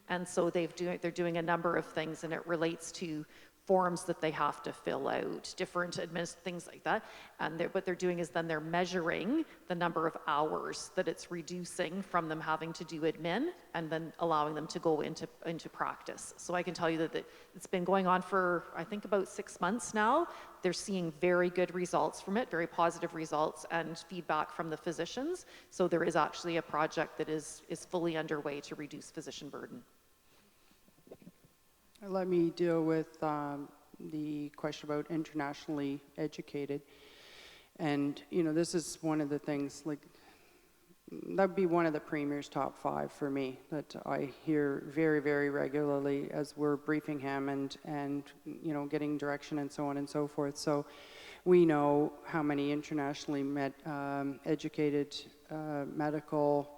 And so they're doing a number of things, and it relates to forms that they have to fill out, different things like that. And what they're doing is then they're measuring the number of hours that it's reducing from them having to do admin, and then allowing them to go into practice. So I can tell you that it's been going on for, I think, about 6 months now. They're seeing very good results from it, very positive results, and feedback from the physicians. So there is actually a project that is fully underway to reduce physician burden. Let me deal with the question about internationally educated. And, you know, this is one of the things, like, that'd be one of the Premier's top 5 for me that I hear very, very regularly as we're briefing him and you know, getting direction and so on and so forth. So we know how many internationally educated medical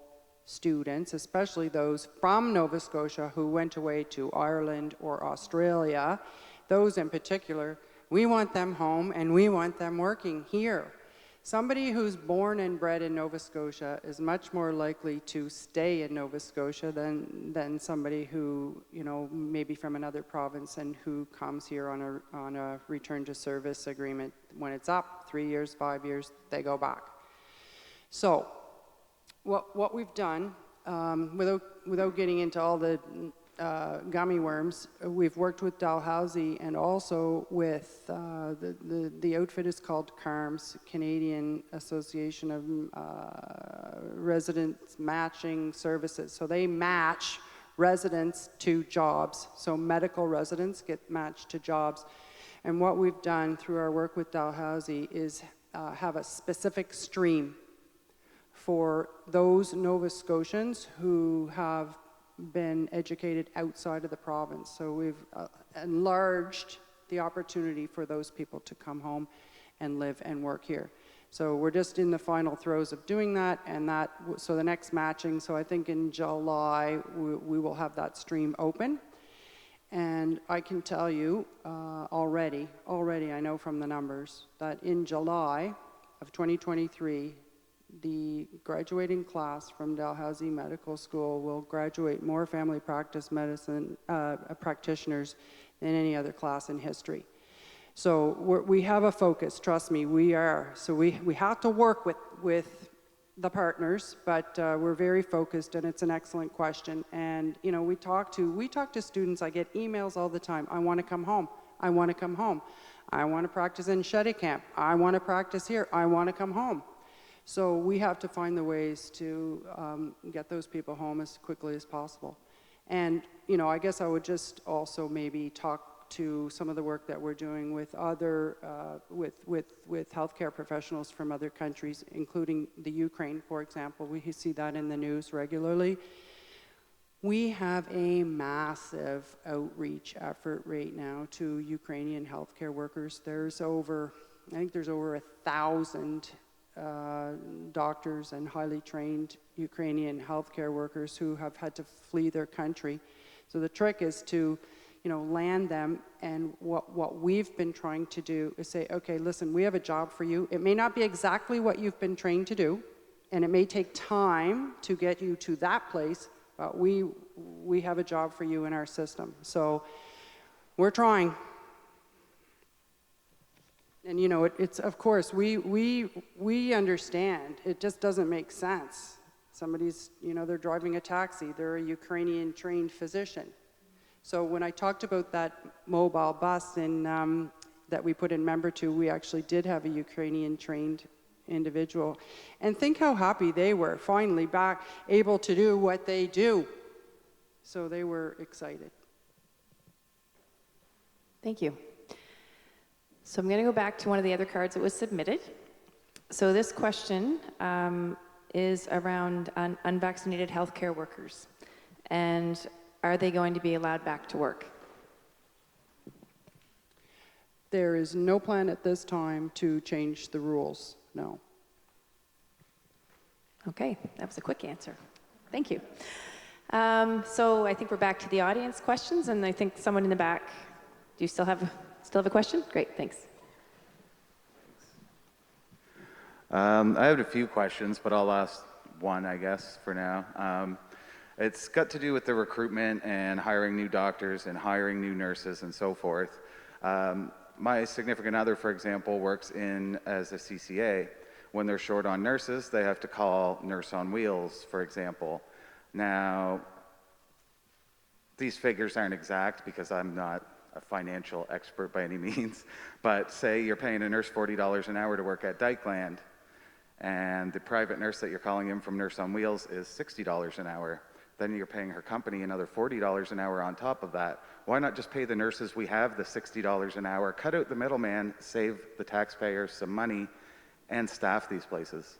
students, especially those from Nova Scotia who went away to Ireland or Australia, those in particular, we want them home and we want them working here. Somebody who's born and bred in Nova Scotia is much more likely to stay in Nova Scotia than somebody who, you know, maybe from another province and who comes here on a return to service agreement. When it's up, 3 years, 5 years, they go back. So what we've done, without getting into all the gummy worms, we've worked with Dalhousie and also with the outfit is called CARMS, Canadian Association of Residents Matching Services. So they match residents to jobs. So medical residents get matched to jobs. And what we've done through our work with Dalhousie is have a specific stream for those Nova Scotians who have been educated outside of the province. So we've enlarged the opportunity for those people to come home and live and work here. So we're just in the final throes of doing that, and so the next matching, so I think in July we will have that stream open. And I can tell you already I know from the numbers that in July of 2023, the graduating class from Dalhousie Medical School will graduate more family practice medicine practitioners than any other class in history. So we have a focus, trust me, we are. So we have to work with the partners, but we're very focused, and it's an excellent question. And you know, we talk to students. I get emails all the time. I want to come home. I want to come home. I want to practice in Shetty Camp. I want to practice here. I want to come home. So we have to find the ways to get those people home as quickly as possible. And you know, I guess I would just also maybe talk to some of the work that we're doing with other with healthcare professionals from other countries, including the Ukraine, for example. We see that in the news regularly. We have a massive outreach effort right now to Ukrainian healthcare workers. I think there's over 1,000 doctors and highly trained Ukrainian healthcare workers who have had to flee their country. So the trick is to, you know, land them, and what we've been trying to do is say, okay, listen, we have a job for you. It may not be exactly what you've been trained to do, and it may take time to get you to that place, but we have a job for you in our system. So we're trying. And you know, it's of course we understand. It just doesn't make sense. Somebody's, you know, they're driving a taxi. They're a Ukrainian trained physician. So when I talked about that mobile bus that we put in member to, we actually did have a Ukrainian trained individual. And think how happy they were, finally back, able to do what they do. So they were excited. Thank you. So I'm going to go back to one of the other cards that was submitted. So this question is around unvaccinated healthcare workers. And are they going to be allowed back to work? There is no plan at this time to change the rules, no. Okay, that was a quick answer. Thank you. So I think we're back to the audience questions, and I think someone in the back, do you still have a question? Great, thanks. I have a few questions, but I'll ask one, I guess, for now. It's got to do with the recruitment and hiring new doctors and hiring new nurses and so forth. My significant other, for example, works as a CCA. When they're short on nurses, they have to call Nurse on Wheels, for example. Now, these figures aren't exact because I'm not a financial expert by any means, but say you're paying a nurse $40 an hour to work at Dykeland, and the private nurse that you're calling in from Nurse on Wheels is $60 an hour. Then you're paying her company another $40 an hour on top of that. Why not just pay the nurses we have the $60 an hour, cut out the middleman, save the taxpayers some money, and staff these places?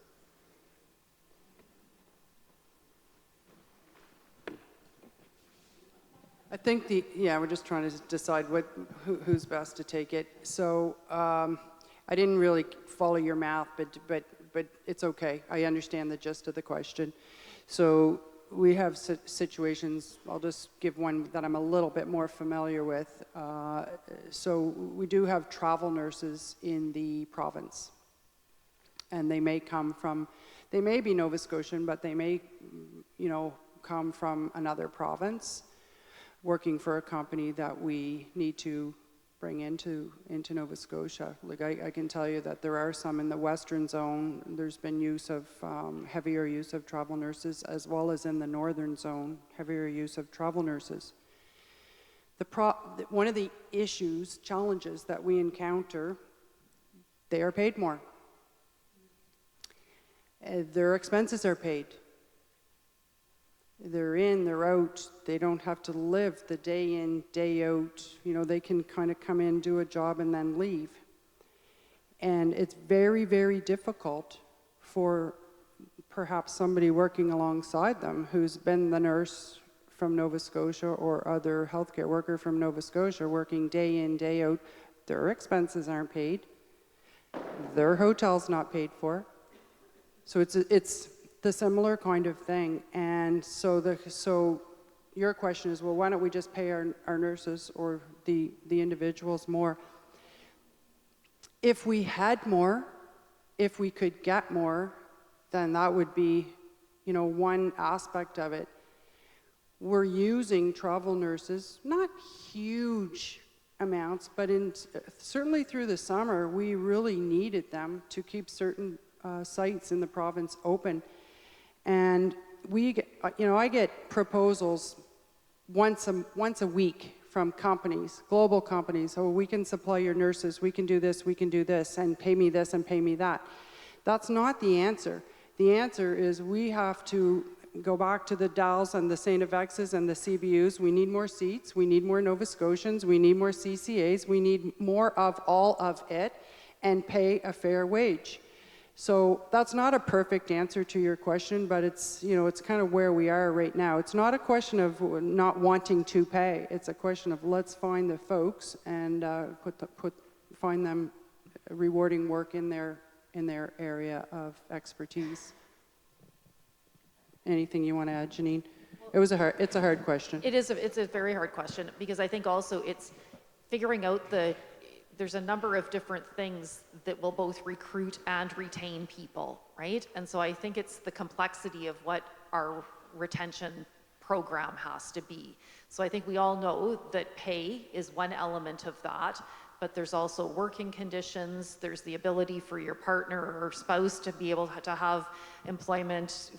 I think we're just trying to decide who's best to take it. So I didn't really follow your math, but it's okay. I understand the gist of the question. So we have situations, I'll just give one that I'm a little bit more familiar with. So we do have travel nurses in the province. And they may be Nova Scotian, but they may, come from another province, working for a company that we need to bring into Nova Scotia. Like I can tell you that there are some in the Western Zone. There's been heavier use of travel nurses, as well as in the Northern Zone, heavier use of travel nurses. One of the challenges that we encounter, they are paid more. Their expenses are paid. They're in, they're out. They don't have to live the day in, day out. They can kind of come in, do a job, and then leave. And it's very, very difficult for perhaps somebody working alongside them who's been the nurse from Nova Scotia or other healthcare worker from Nova Scotia working day in, day out. Their expenses aren't paid. Their hotel's not paid for. So it's the similar kind of thing. And so your question is, well, why don't we just pay our nurses or the individuals more? If we had more, if we could get more, then that would be, one aspect of it. We're using travel nurses, not huge amounts, but certainly through the summer, we really needed them to keep certain sites in the province open. And I get proposals once a week from companies, global companies. Oh, we can supply your nurses, we can do this, and pay me this and pay me that. That's not the answer. The answer is we have to go back to the Dalles and the St. FX's and the CBUs. We need more seats, we need more Nova Scotians, we need more CCAs, we need more of all of it, and pay a fair wage. So that's not a perfect answer to your question, but it's kind of where we are right now. It's not a question of not wanting to pay. It's a question of let's find the folks and find them rewarding work in their area of expertise. Anything you want to add, Jeannine? It's a hard question. It's a very hard question, because I think also it's figuring out there's a number of different things that will both recruit and retain people, right? And so I think it's the complexity of what our retention program has to be. So I think we all know that pay is one element of that, but there's also working conditions, there's the ability for your partner or spouse to be able to have employment,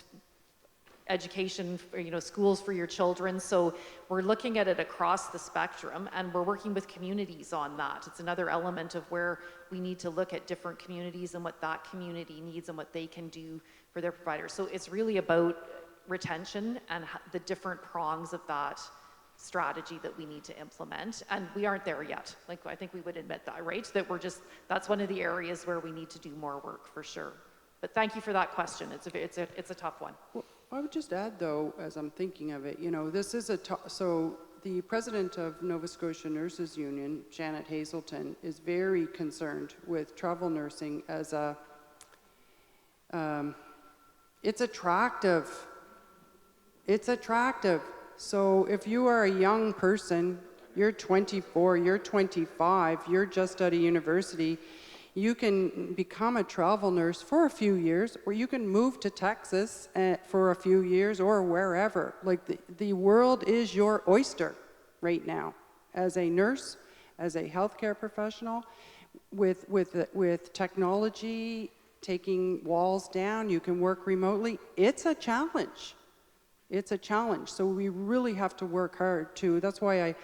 education, schools for your children. So we're looking at it across the spectrum, and we're working with communities on that. It's another element of where we need to look at different communities and what that community needs and what they can do for their providers. So it's really about retention and the different prongs of that strategy that we need to implement. And we aren't there yet. I think we would admit that, right? That that's one of the areas where we need to do more work for sure. But thank you for that question. It's a tough one. Well, I would just add, though, as I'm thinking of it, this is so the president of Nova Scotia Nurses Union, Janet Hazelton, is very concerned with travel nursing as it's attractive. It's attractive. So if you are a young person, you're 24, you're 25, you're just out of university, you can become a travel nurse for a few years, or you can move to Texas for a few years, or wherever. Like the world is your oyster right now. As a nurse, as a healthcare professional, with technology taking walls down, you can work remotely. It's a challenge. It's a challenge. So we really have to work hard too. That's why I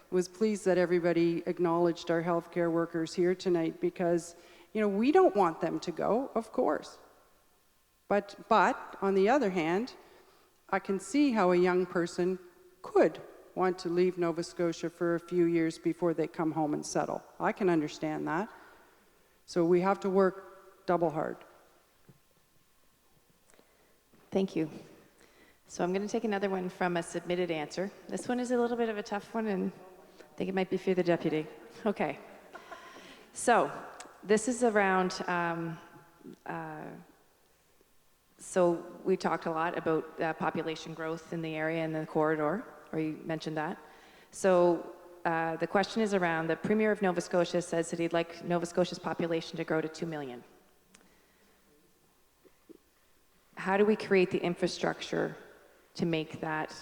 was pleased that everybody acknowledged our healthcare workers here tonight, because we don't want them to go, of course. But on the other hand, I can see how a young person could want to leave Nova Scotia for a few years before they come home and settle. I can understand that. So we have to work double hard. Thank you. So I'm going to take another one from a submitted answer. This one is a little bit of a tough one, and I think it might be for the deputy. Okay. So this is around, so we talked a lot about population growth in the area and the corridor, or you mentioned that. So the question is around, the Premier of Nova Scotia says that he'd like Nova Scotia's population to grow to 2 million. How do we create the infrastructure to make that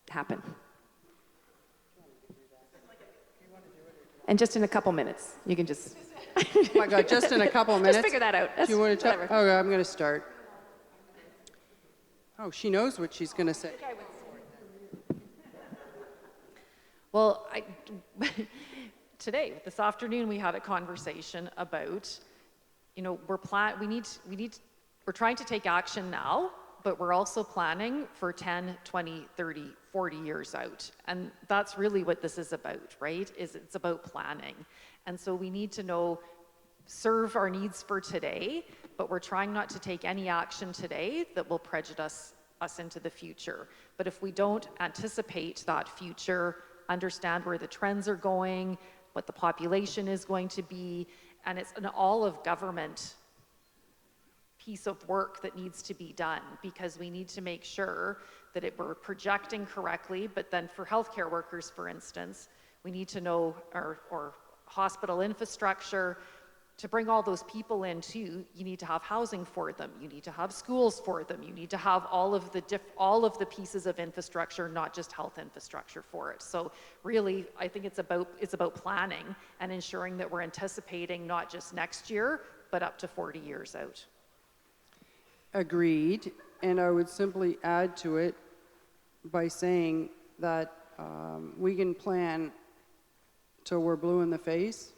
happen? And just in a couple minutes, you can just... Oh my God, just in a couple minutes? Just figure that out. Do you want to talk? Oh, I'm going to start. Oh, she knows what she's going to say. Well, today, this afternoon, we had a conversation about, we're trying to take action now, but we're also planning for 10, 20, 30, 40 years out. And that's really what this is about, right? It's about planning. And so we need to serve our needs for today, but we're trying not to take any action today that will prejudice us into the future. But if we don't anticipate that future, understand where the trends are going, what the population is going to be, and it's an all of government piece of work that needs to be done, because we need to make sure that we're projecting correctly. But then for healthcare workers, for instance, we need to know or hospital infrastructure. To bring all those people in too, you need to have housing for them, you need to have schools for them, you need to have all of the pieces of infrastructure, not just health infrastructure for it. So really, I think it's about planning and ensuring that we're anticipating not just next year, but up to 40 years out. Agreed. And I would simply add to it by saying that we can plan till we're blue in the face.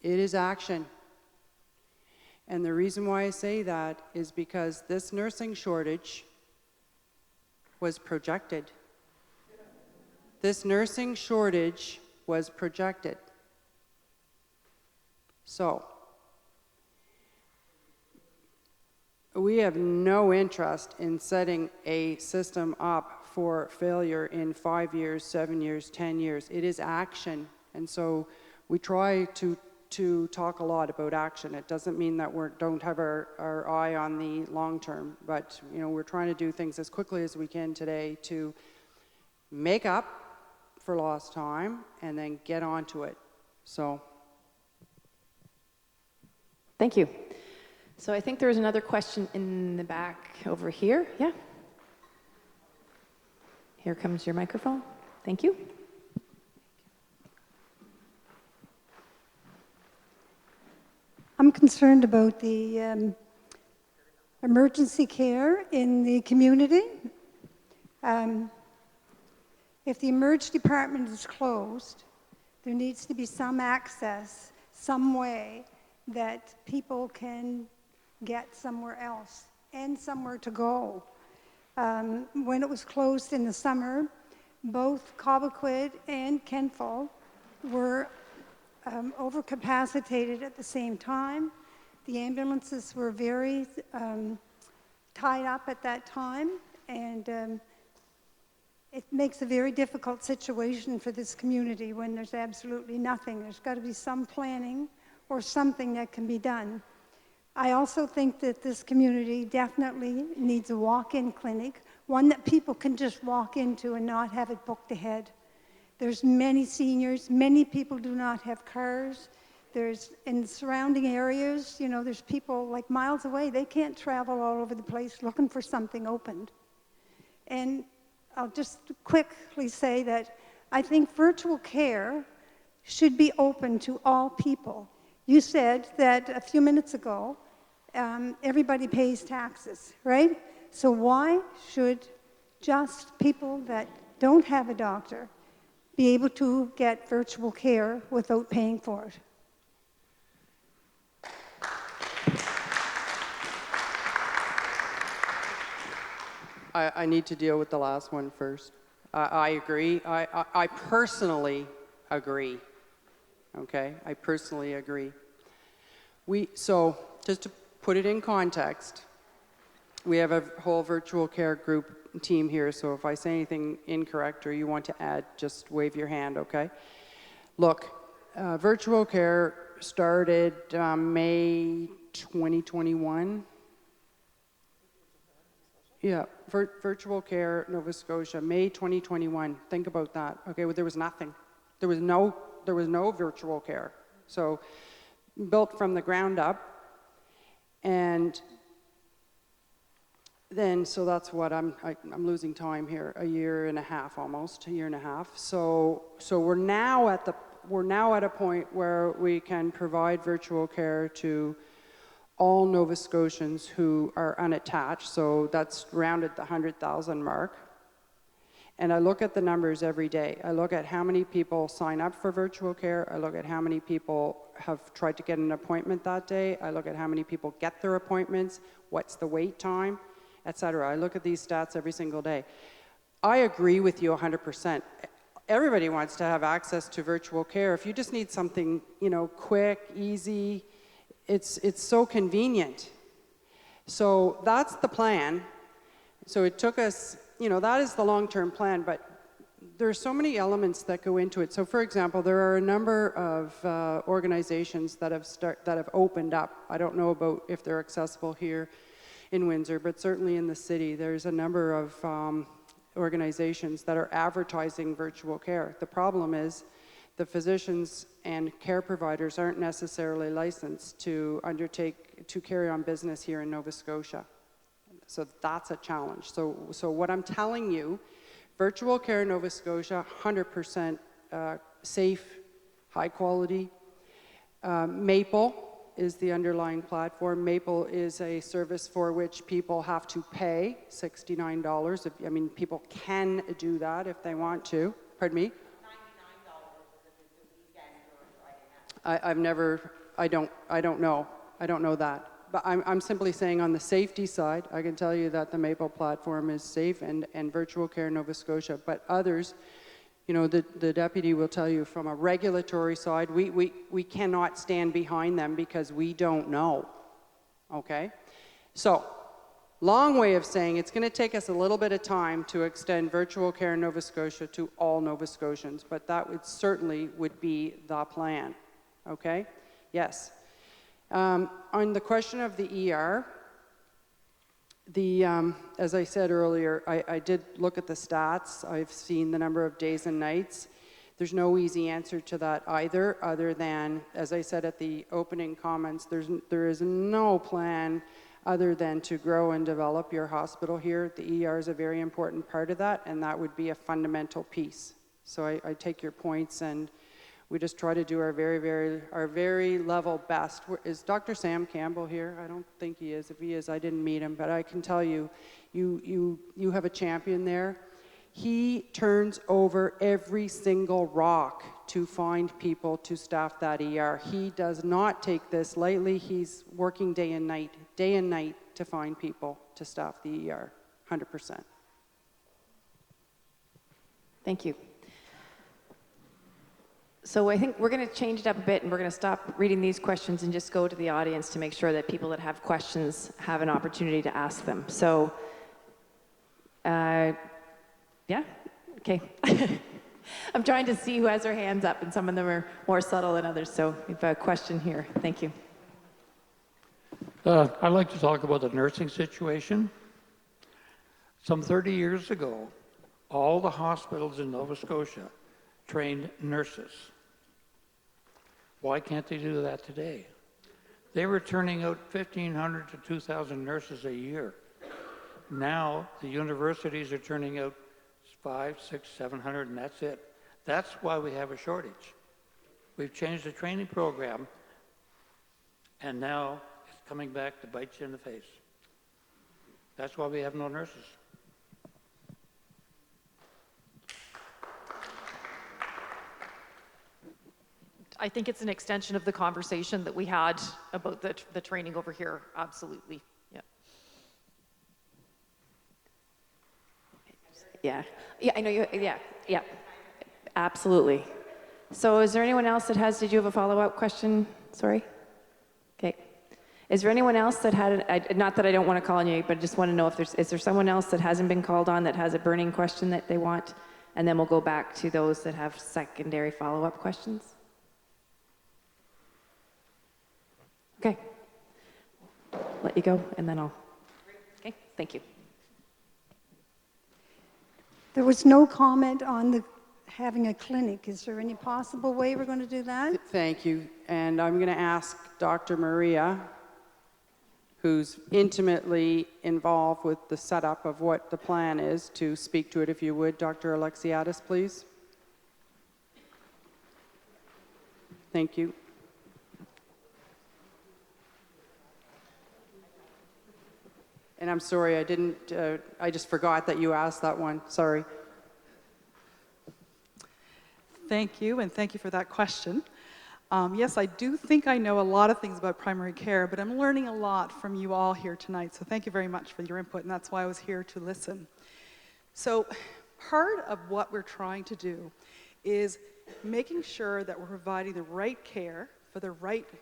It is action. And the reason why I say that is because this nursing shortage was projected. This nursing shortage was projected. So, we have no interest in setting a system up for failure in 5 years, 7 years, 10 years. It is action. And so we try to talk a lot about action. It doesn't mean that we don't have our eye on the long term, but we're trying to do things as quickly as we can today to make up for lost time and then get onto it. So. Thank you. So I think there was another question in the back over here. Yeah. Here comes your microphone. Thank you. I'm concerned about the emergency care in the community. If the emergency department is closed, there needs to be some access, some way that people can get somewhere else and somewhere to go. When it was closed in the summer, both Cobequid and Kenfall were overcapacitated at the same time. The ambulances were very tied up at that time, and it makes a very difficult situation for this community when there's absolutely nothing. There's got to be some planning or something that can be done. I also think that this community definitely needs a walk-in clinic, one that people can just walk into and not have it booked ahead. There's many seniors, many people do not have cars. There's, in surrounding areas, you know, there's people like miles away, they can't travel all over the place looking for something opened. And I'll just quickly say that I think virtual care should be open to all people. You said that a few minutes ago, everybody pays taxes, right? So why should just people that don't have a doctor be able to get virtual care without paying for it? I need to deal with the last one first. I agree. I personally agree. Okay, I personally agree. So just to put it in context, we have a whole virtual care group team here, so if I say anything incorrect or you want to add, just wave your hand, okay? Look, virtual care started May 2021. Yeah, virtual care, Nova Scotia, May 2021. Think about that. Okay, well, there was nothing. There was no virtual care. So built from the ground up, and then so that's what I'm losing time here. A year and a half, almost a year and a half. So we're now at a point where we can provide virtual care to all Nova Scotians who are unattached, so that's rounded the 100,000 mark. And I look at the numbers every day. I look at how many people sign up for virtual care. I look at how many people have tried to get an appointment that day. I look at how many people get their appointments, what's the wait time, etc. I look at these stats every single day. I agree with you 100%. Everybody wants to have access to virtual care. If you just need something, you know, quick, easy, it's so convenient. So that's the plan. So it took us, you know, that is the long-term plan, but there's so many elements that go into it. So for example, there are a number of organizations that have opened up. I don't know about if they're accessible here in Windsor, but certainly in the city, there's a number of organizations that are advertising virtual care. The problem is the physicians and care providers aren't necessarily licensed to carry on business here in Nova Scotia. So that's a challenge. So what I'm telling you, virtual care in Nova Scotia, 100% safe, high quality. Maple is the underlying platform. Maple is a service for which people have to pay $69. I mean, people can do that if they want to. Pardon me? I don't know that. But I'm simply saying on the safety side, I can tell you that the Maple platform is safe and virtual care in Nova Scotia. But others, you know, the deputy will tell you from a regulatory side, we cannot stand behind them because we don't know, okay? So, long way of saying it's going to take us a little bit of time to extend virtual care in Nova Scotia to all Nova Scotians, but that would be the plan, okay? Yes. On the question of the ER, as I said earlier, I did look at the stats. I've seen the number of days and nights. There's no easy answer to that either, other than, as I said at the opening comments, there is no plan other than to grow and develop your hospital here. The ER is a very important part of that, and that would be a fundamental piece. So I take your points, and we just try to do our very level best. Is Dr. Sam Campbell here? I don't think he is. If he is, I didn't meet him, but I can tell you, you have a champion there. He turns over every single rock to find people to staff that ER. He does not take this lightly. He's working day and night to find people to staff the ER, 100%. Thank you. So I think we're going to change it up a bit, and we're going to stop reading these questions and just go to the audience to make sure that people that have questions have an opportunity to ask them. So, yeah? Okay. I'm trying to see who has their hands up, and some of them are more subtle than others. So we have a question here. Thank you. I'd like to talk about the nursing situation. Some 30 years ago, all the hospitals in Nova Scotia trained nurses. Why can't they do that today? They were turning out 1,500 to 2,000 nurses a year. Now the universities are turning out 500, 600, 700, and that's it. That's why we have a shortage. We've changed the training program, and now it's coming back to bite you in the face. That's why we have no nurses. I think it's an extension of the conversation that we had about the training over here. Absolutely. Yeah. Yeah. Yeah, I know you, yeah. Absolutely. So is there anyone else that has, did you have a follow-up question? Sorry? Okay. Is there anyone else that had, not that I don't want to call on you, but I just want to know if is there someone else that hasn't been called on that has a burning question that they want? And then we'll go back to those that have secondary follow-up questions. Okay. Let you go, and then I'll, okay, thank you. There was no comment on having a clinic. Is there any possible way we're going to do that? Thank you. And I'm going to ask Dr. Maria, who's intimately involved with the setup of what the plan is, to speak to it, if you would. Dr. Alexiadis, please. Thank you. And I'm sorry, I just forgot that you asked that one. Sorry. Thank you, and thank you for that question. Yes, I do think I know a lot of things about primary care, but I'm learning a lot from you all here tonight, so thank you very much for your input, and that's why I was here to listen. So part of what we're trying to do is making sure that we're providing the right care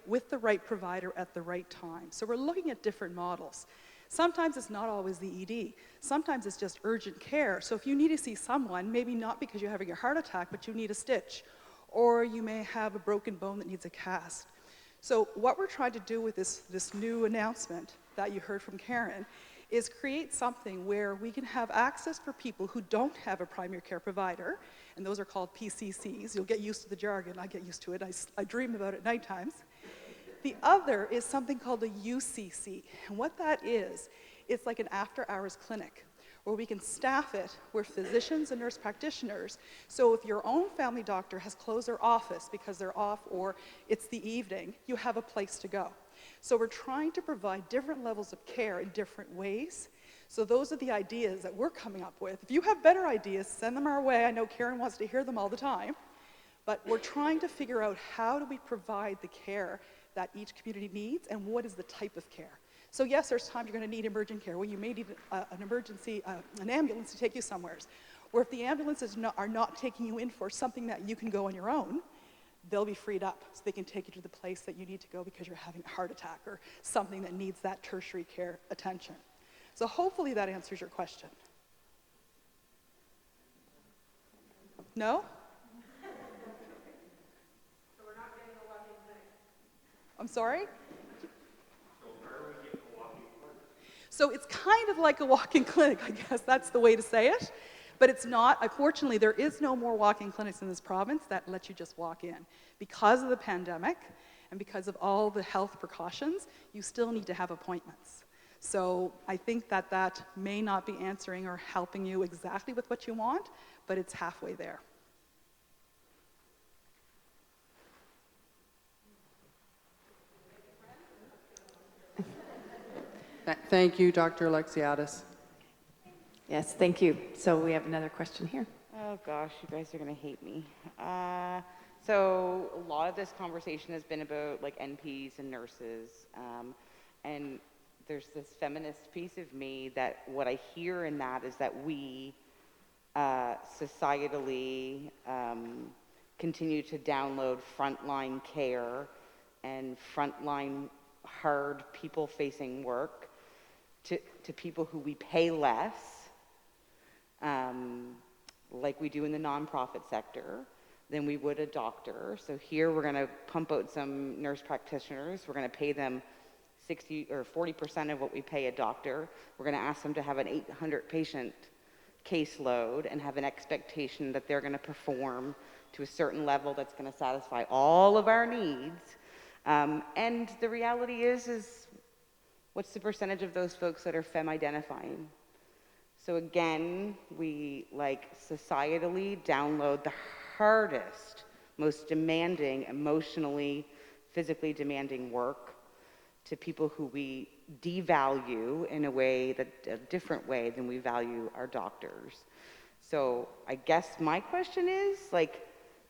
with the right provider at the right time. So we're looking at different models. Sometimes it's not always the ED. Sometimes it's just urgent care. So if you need to see someone, maybe not because you're having a heart attack, but you need a stitch, or you may have a broken bone that needs a cast. So what we're trying to do with this new announcement that you heard from Karen is create something where we can have access for people who don't have a primary care provider, and those are called PCCs. You'll get used to the jargon. I get used to it. I dream about it night times. The other is something called a UCC, and what that is, it's like an after-hours clinic where we can staff it with physicians and nurse practitioners. So if your own family doctor has closed their office because they're off or it's the evening, you have a place to go. So we're trying to provide different levels of care in different ways. So those are the ideas that we're coming up with. If you have better ideas, send them our way. I know Karen wants to hear them all the time. But we're trying to figure out how do we provide the care that each community needs and what is the type of care. So yes, there's times you're going to need emergent care. Well, you may need an ambulance to take you somewhere. Or if the ambulances are not taking you in for something that you can go on your own, they'll be freed up so they can take you to the place that you need to go because you're having a heart attack or something that needs that tertiary care attention. So hopefully that answers your question. No? So we're not getting a walk-in clinic. I'm sorry? So it's kind of like a walk-in clinic, I guess that's the way to say it. But it's not. Unfortunately, there is no more walk-in clinics in this province that let you just walk in. Because of the pandemic and because of all the health precautions, you still need to have appointments. So I think that may not be answering or helping you exactly with what you want, but it's halfway there. Thank you, Dr. Alexiadis. Yes, thank you. So we have another question here. Oh gosh, you guys are gonna hate me. So a lot of this conversation has been about like NPs and nurses, and there's this feminist piece of me that what I hear in that is that we societally continue to download frontline care and frontline hard people-facing work to people who we pay less, like we do in the nonprofit sector, than we would a doctor. So here we're going to pump out some nurse practitioners. We're going to pay them 60 or 40% of what we pay a doctor. We're going to ask them to have an 800 patient caseload and have an expectation that they're going to perform to a certain level that's going to satisfy all of our needs. And the reality is what's the percentage of those folks that are femme identifying? So again, we societally download the hardest, most demanding, emotionally, physically demanding work to people who we devalue in a different way than we value our doctors. So I guess my question is,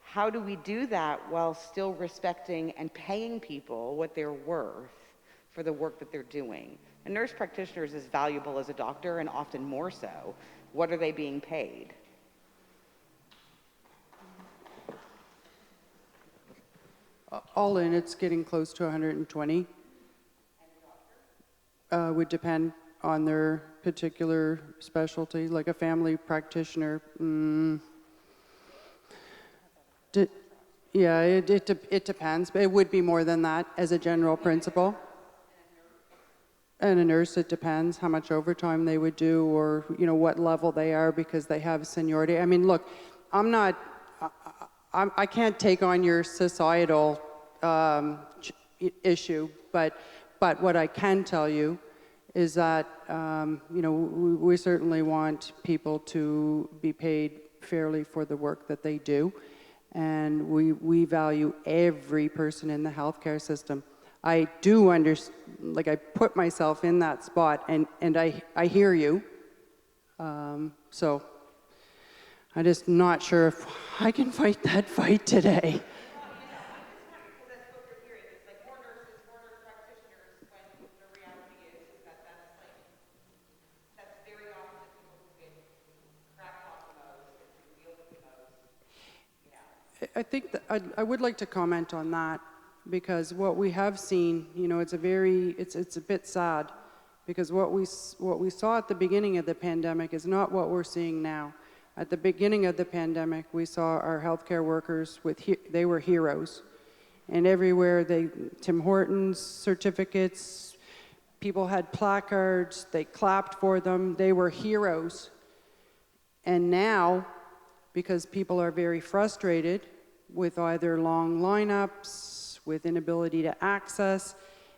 how do we do that while still respecting and paying people what they're worth for the work that they're doing? A nurse practitioner is as valuable as a doctor, and often more so. What are they being paid? All in, it's getting close to 120. Would depend on their particular specialty. Like a family practitioner, it depends, but it would be more than that as a general principle. And a nurse, it depends how much overtime they would do, or what level they are, because they have seniority. I mean, look, I can't take on your societal issue, but what I can tell you is that we certainly want people to be paid fairly for the work that they do, and we value every person in the healthcare system. I do understand, I put myself in that spot, and I hear you. So I'm just not sure if I can fight that fight today. I think that I would like to comment on that, because what we have seen, it's a bit sad, because what we saw at the beginning of the pandemic is not what we're seeing now. At the beginning of the pandemic, we saw our healthcare workers they were heroes, and everywhere Tim Hortons certificates, people had placards, they clapped for them, they were heroes. And now, because people are very frustrated with either long lineups, with inability to access,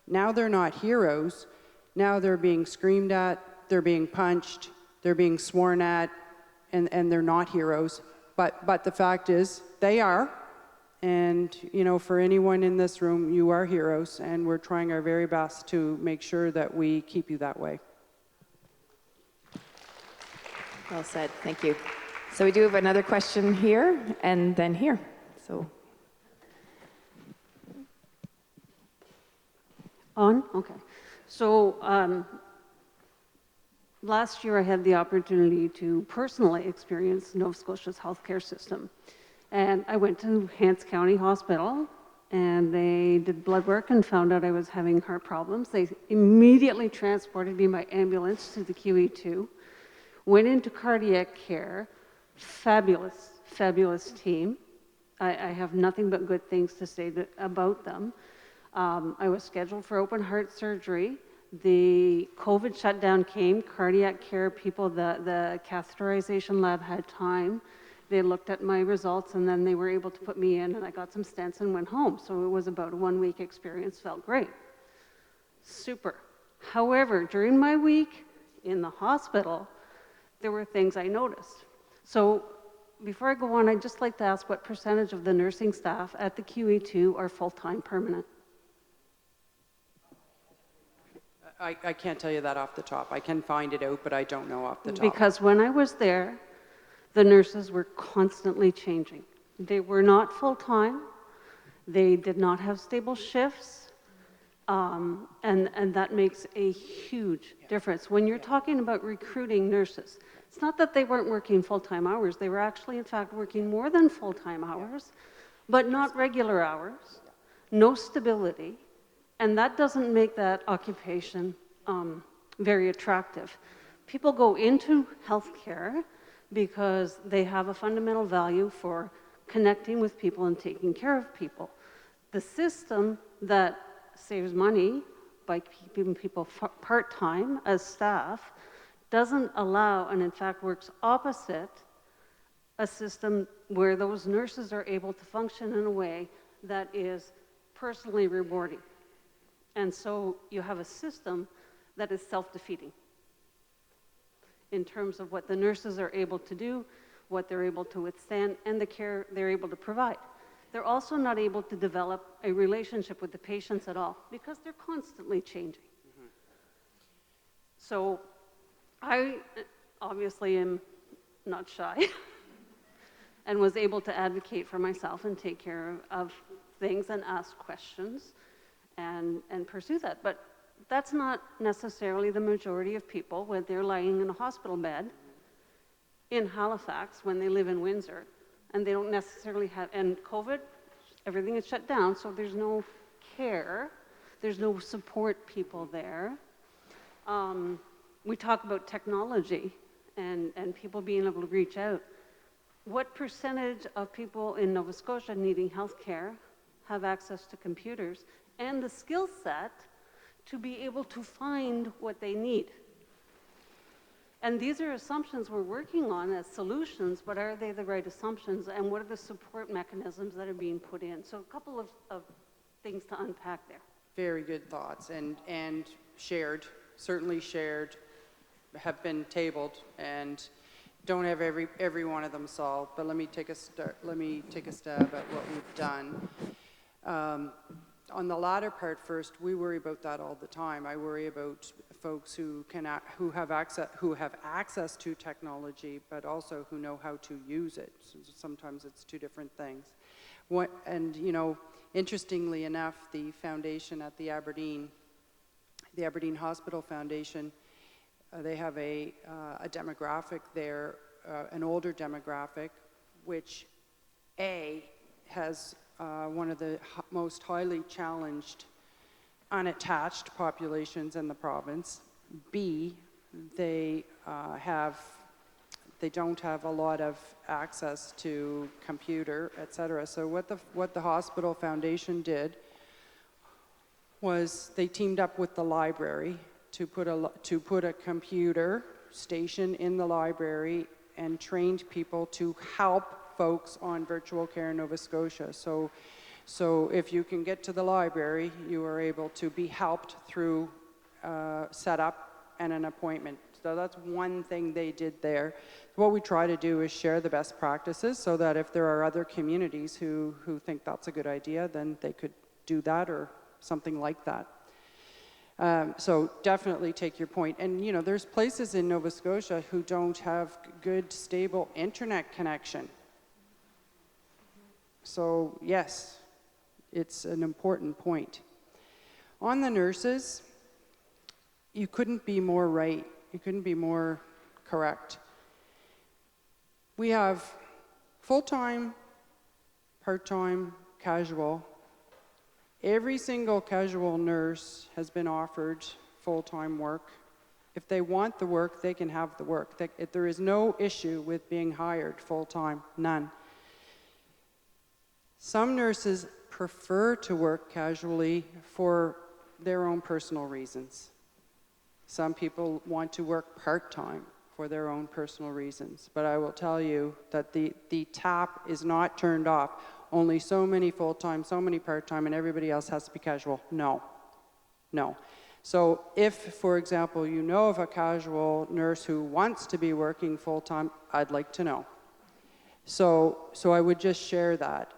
now they're not heroes. Now they're being screamed at, they're being punched, they're being sworn at, and they're not heroes. But the fact is, they are. And, for anyone in this room, you are heroes, and we're trying our very best to make sure that we keep you that way. Well said. Thank you. So we do have another question here, and then here. So. On? Okay. So last year I had the opportunity to personally experience Nova Scotia's healthcare system. And I went to Hants County Hospital, and they did blood work and found out I was having heart problems. They immediately transported me by ambulance to the QE2, went into cardiac care. Fabulous, fabulous team. I have nothing but good things to say about them. I was scheduled for open heart surgery. The COVID shutdown came, cardiac care people, the catheterization lab had time. They looked at my results, and then they were able to put me in, and I got some stents and went home. So it was about a 1-week experience, felt great. Super. However, during my week in the hospital, there were things I noticed. So before I go on, I'd just like to ask what percentage of the nursing staff at the QE2 are full-time permanent? I can't tell you that off the top. I can find it out, but I don't know off the top. Because when I was there, the nurses were constantly changing. They were not full-time. They did not have stable shifts. And that makes a huge difference. When you're talking about recruiting nurses, it's not that they weren't working full-time hours. They were actually, in fact, working more than full-time hours, but not regular hours, no stability, and that doesn't make that occupation very attractive. People go into healthcare because they have a fundamental value for connecting with people and taking care of people. The system that saves money by keeping people part-time as staff doesn't allow, and in fact works opposite, a system where those nurses are able to function in a way that is personally rewarding. And so you have a system that is self-defeating in terms of what the nurses are able to do, what they're able to withstand, and the care they're able to provide. They're also not able to develop a relationship with the patients at all because they're constantly changing. So I obviously am not shy and was able to advocate for myself and take care of things and ask questions and pursue that. But that's not necessarily the majority of people when they're lying in a hospital bed in Halifax when they live in Windsor, and they don't necessarily have, and COVID, everything is shut down, so there's no care, there's no support people there. We talk about technology and people being able to reach out. What percentage of people in Nova Scotia needing health care have access to computers and the skill set to be able to find what they need? And these are assumptions we're working on as solutions, but are they the right assumptions? And what are the support mechanisms that are being put in? So a couple of things to unpack there. Very good thoughts, and shared, certainly shared, have been tabled, and don't have every one of them solved. But let me take a stab at what we've done. On the latter part first, we worry about that all the time. I worry about folks who have access to technology, but also who know how to use it. So sometimes it's two different things. And you know, interestingly enough, the foundation at the Aberdeen Hospital Foundation, they have a demographic there, an older demographic, which has one of the most highly challenged unattached populations in the province. B, they don't have a lot of access to computer, etc. So what the hospital foundation did was they teamed up with the library to put a computer station in the library and trained people to help folks on virtual care in Nova Scotia. So if you can get to the library, you are able to be helped through setup and an appointment. So that's one thing they did there. What we try to do is share the best practices so that if there are other communities who think that's a good idea, then they could do that or something like that. So definitely take your point. And you know, there's places in Nova Scotia who don't have good, stable internet connection. So yes, it's an important point. On the nurses, you couldn't be more right. You couldn't be more correct. We have full-time, part-time, casual. Every single casual nurse has been offered full-time work. If they want the work, they can have the work. There is no issue with being hired full-time, none. Some nurses prefer to work casually for their own personal reasons. Some people want to work part-time for their own personal reasons. But I will tell you that the tap is not turned off. Only so many full-time, so many part-time, and everybody else has to be casual. No. So if, for example, you know of a casual nurse who wants to be working full-time, I'd like to know. So I would just share that.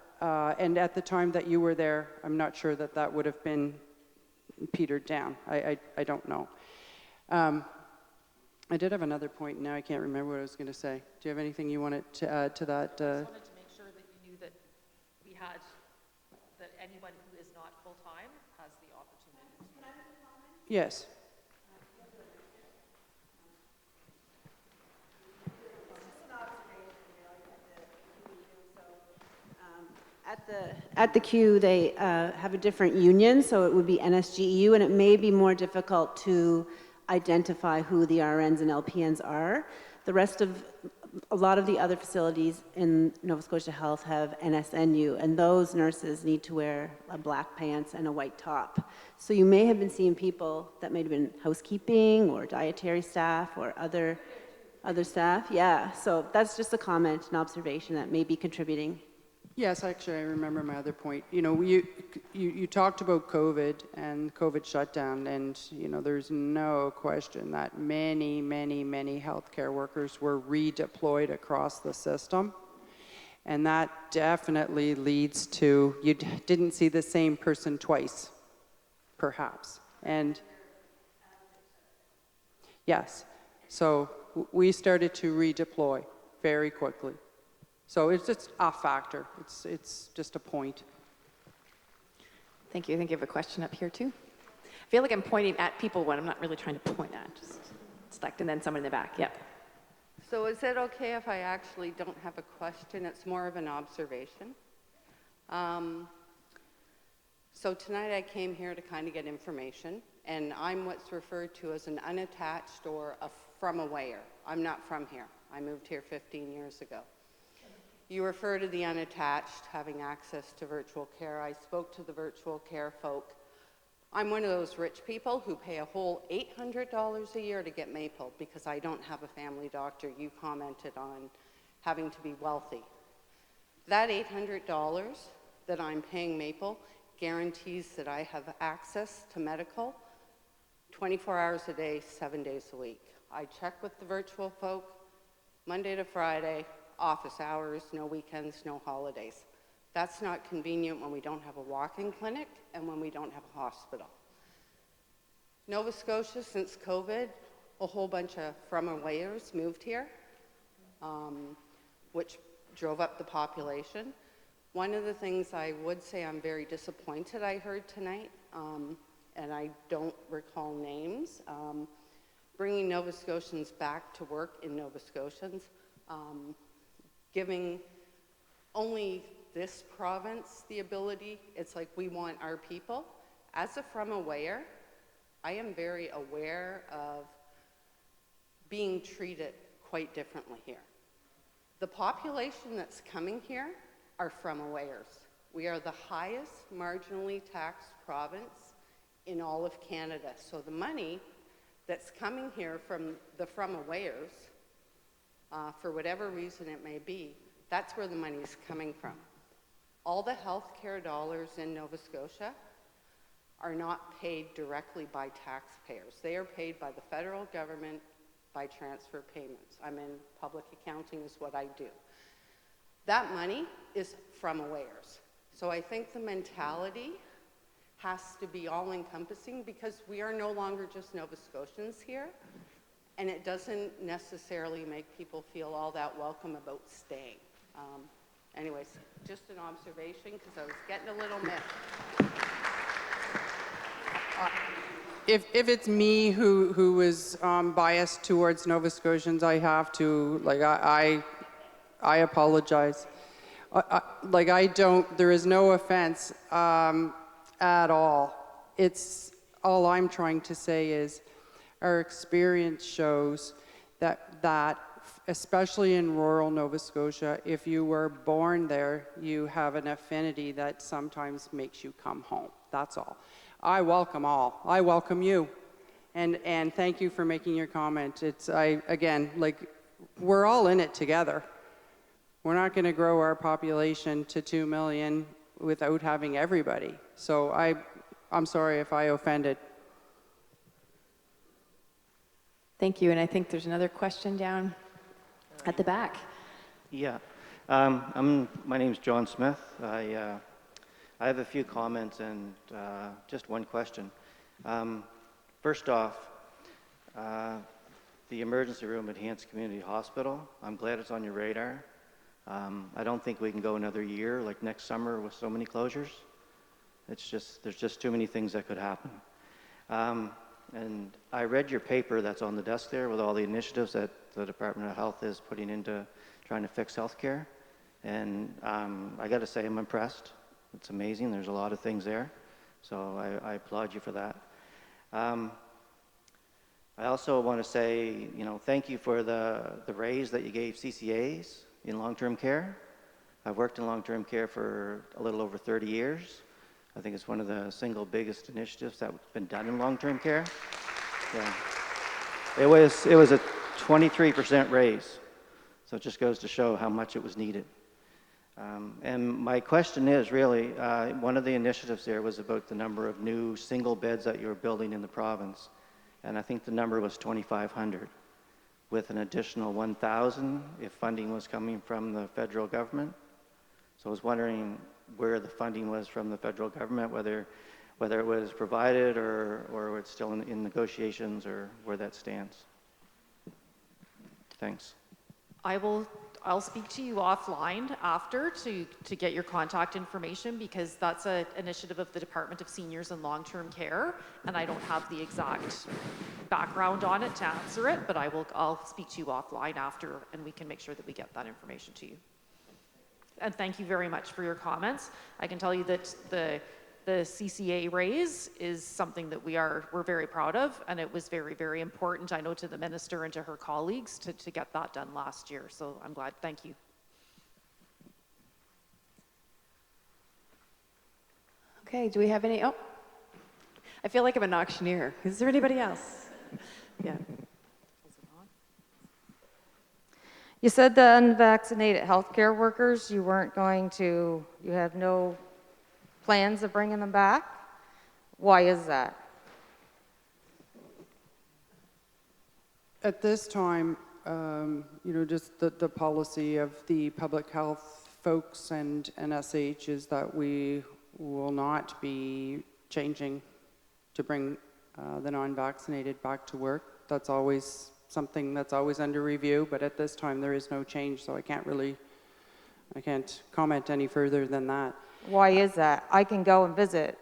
And at the time that you were there, I'm not sure that would have been petered down. I don't know. I did have another point. Now I can't remember what I was going to say. Do you have anything you wanted to add to that? I just wanted to make sure that you knew that that anyone who is not full-time has the opportunity. Can I have a comment? Yes. At the Q, they have a different union, so it would be NSGEU, and it may be more difficult to identify who the RNs and LPNs are. The rest of a lot of the other facilities in Nova Scotia Health have NSNU, and those nurses need to wear a black pants and a white top. So you may have been seeing people that may have been housekeeping or dietary staff or other staff. Yeah, so that's just a comment, an observation that may be contributing. Yes, actually, I remember my other point. You know, you talked about COVID and COVID shutdown, and, you know, there's no question that many healthcare workers were redeployed across the system. And that definitely leads to, you didn't see the same person twice, perhaps. And yes, so we started to redeploy very quickly. So it's just a factor. It's just a point. Thank you. I think you have a question up here too. I feel like I'm pointing at people when I'm not really trying to point at, just select, and then someone in the back. Yep. So is it okay if I actually don't have a question? It's more of an observation. So tonight I came here to kind of get information, and I'm what's referred to as an unattached or a from-awayer. I'm not from here. I moved here 15 years ago. You refer to the unattached having access to virtual care. I spoke to the virtual care folk. I'm one of those rich people who pay a whole $800 a year to get Maple because I don't have a family doctor. You commented on having to be wealthy. That $800 that I'm paying Maple guarantees that I have access to medical 24 hours a day, 7 days a week. I check with the virtual folk Monday to Friday, office hours, no weekends, no holidays. That's not convenient when we don't have a walk-in clinic and when we don't have a hospital. Nova Scotia, since COVID, a whole bunch of from-awayers moved here, which drove up the population. One of the things I would say I'm very disappointed I heard tonight, and I don't recall names, bringing Nova Scotians back to work in Nova Scotians, giving only this province the ability. It's like we want our people. As a from-awayer, I am very aware of being treated quite differently here. The population that's coming here are from-awayers. We are the highest marginally taxed province in all of Canada. So the money that's coming here from the from-awayers, for whatever reason it may be, that's where the money is coming from. All the healthcare dollars in Nova Scotia are not paid directly by taxpayers. They are paid by the federal government by transfer payments. I'm in public accounting is what I do. That money is from-awayers. So I think the mentality has to be all-encompassing because we are no longer just Nova Scotians here. And it doesn't necessarily make people feel all that welcome about staying. Anyways, just an observation because I was getting a little miffed. If it's me who is biased towards Nova Scotians, I have to, like, I apologize. There is no offense at all. It's, all I'm trying to say is, our experience shows that especially in rural Nova Scotia, if you were born there, you have an affinity that sometimes makes you come home. That's all. I welcome all. I welcome you. And thank you for making your comment. Again, we're all in it together. We're not going to grow our population to 2 million without having everybody. So I'm sorry if I offended. Thank you, and I think there's another question down at the back. Yeah, my name's John Smith. I have a few comments and just one question. First off, the emergency room at Hants Community Hospital, I'm glad it's on your radar. I don't think we can go another year like next summer with so many closures. There's just too many things that could happen. And I read your paper that's on the desk there with all the initiatives that the Department of Health is putting into trying to fix healthcare. And I got to say, I'm impressed. It's amazing. There's a lot of things there. So I applaud you for that. I also want to say, thank you for the raise that you gave CCAs in long-term care. I've worked in long-term care for a little over 30 years. I think it's one of the single biggest initiatives that's been done in long-term care. Yeah. It was a 23% raise, so it just goes to show how much it was needed. And my question is really, one of the initiatives there was about the number of new single beds that you were building in the province, and I think the number was 2,500, with an additional 1,000 if funding was coming from the federal government. So I was wondering where the funding was from the federal government, whether it was provided or it's still in negotiations, or where that stands. Thanks. I'll speak to you offline after to get your contact information, because that's an initiative of the Department of Seniors and Long-Term Care, and I don't have the exact background on it to answer it, but I'll speak to you offline after, and we can make sure that we get that information to you. And thank you very much for your comments. I can tell you that the CCA raise is something that we're very proud of, and it was very, very important, I know, to the minister and to her colleagues to get that done last year. So I'm glad. Thank you. Okay, do we have any? Oh, I feel like I'm an auctioneer. Is there anybody else? Yeah. You said the unvaccinated healthcare workers, you have no plans of bringing them back. Why is that? At this time, just the policy of the public health folks and NSH is that we will not be changing to bring the non-vaccinated back to work. That's always something that's always under review, but at this time there is no change, so I can't comment any further than that. Why is that? I can go and visit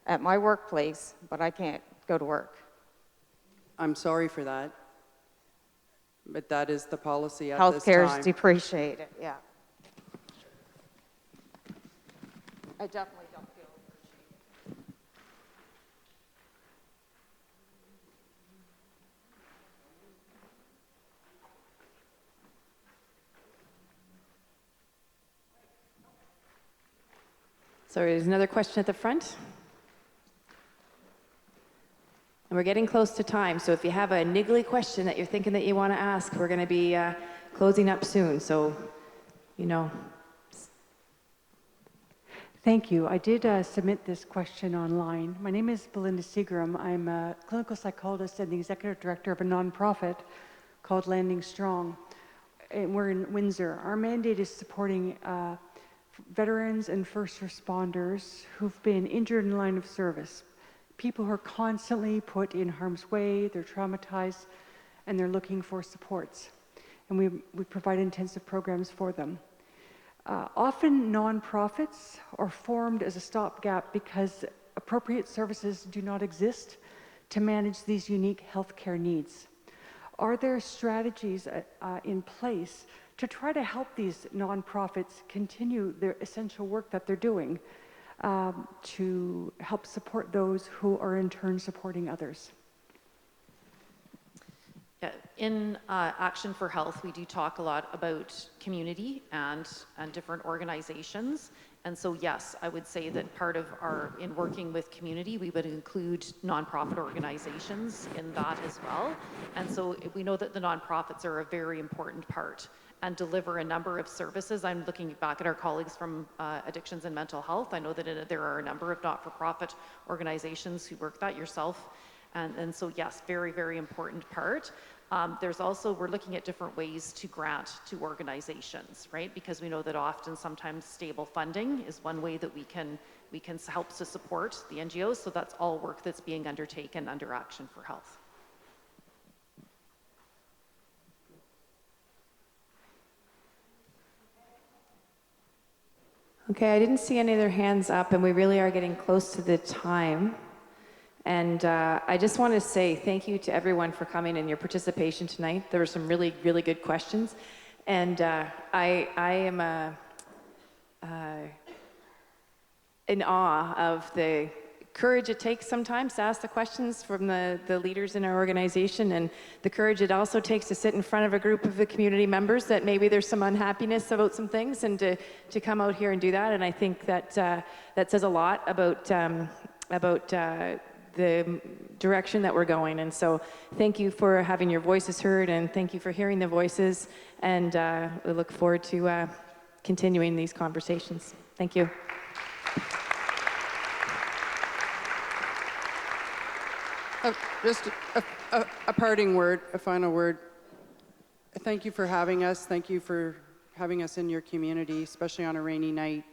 at my workplace, but I can't go to work. I'm sorry for that, but that is the policy at this time. Healthcare is depreciated, yeah. I definitely don't feel appreciated. So there's another question at the front. And we're getting close to time, so if you have a niggly question that you're thinking that you want to ask, we're going to be closing up soon, so, Thank you. I did submit this question online. My name is Belinda Seagram. I'm a clinical psychologist and the executive director of a nonprofit called Landing Strong. And we're in Windsor. Our mandate is supporting veterans and first responders who've been injured in line of service. People who are constantly put in harm's way, they're traumatized, and they're looking for supports. And we provide intensive programs for them. Often nonprofits are formed as a stopgap because appropriate services do not exist to manage these unique healthcare needs. Are there strategies in place to try to help these nonprofits continue their essential work that they're doing to help support those who are in turn supporting others? Yeah, in Action for Health, we do talk a lot about community and different organizations. And so, yes, I would say that part of in working with community, we would include nonprofit organizations in that as well. And so we know that the nonprofits are a very important part and deliver a number of services. I'm looking back at our colleagues from Addictions and Mental Health. I know that there are a number of not-for-profit organizations who work that, yourself. And so, yes, very, very important part. There's also, we're looking at different ways to grant to organizations, right? Because we know that often sometimes stable funding is one way that we can help to support the NGOs. So that's all work that's being undertaken under Action for Health. Okay, I didn't see any other hands up, and we really are getting close to the time. And I just want to say thank you to everyone for coming and your participation tonight. There were some really, really good questions. And I am in awe of the courage it takes sometimes to ask the questions from the leaders in our organization, and the courage it also takes to sit in front of a group of the community members that maybe there's some unhappiness about some things, and to come out here and do that. And I think that that says a lot about the direction that we're going. And so thank you for having your voices heard, and thank you for hearing the voices, and we look forward to continuing these conversations. Thank you. Just a parting word, a final word. Thank you for having us. Thank you for having us in your community, especially on a rainy night.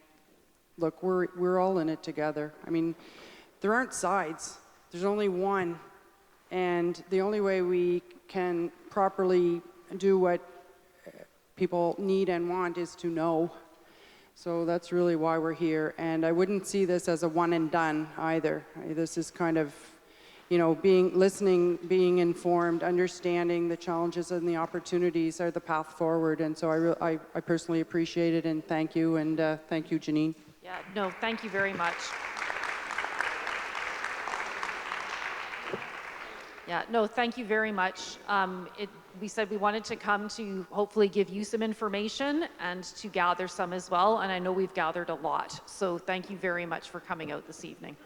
Look, we're all in it together. I mean, there aren't sides. There's only one. And the only way we can properly do what people need and want is to know. So that's really why we're here. And I wouldn't see this as a one and done either. This is kind of, you know, listening, being informed, understanding the challenges and the opportunities are the path forward. And so I personally appreciate it, and thank you. And thank you, Jeannine. Yeah, no, thank you very much. Yeah, no, thank you very much. We said we wanted to come to hopefully give you some information and to gather some as well, and I know we've gathered a lot. So thank you very much for coming out this evening.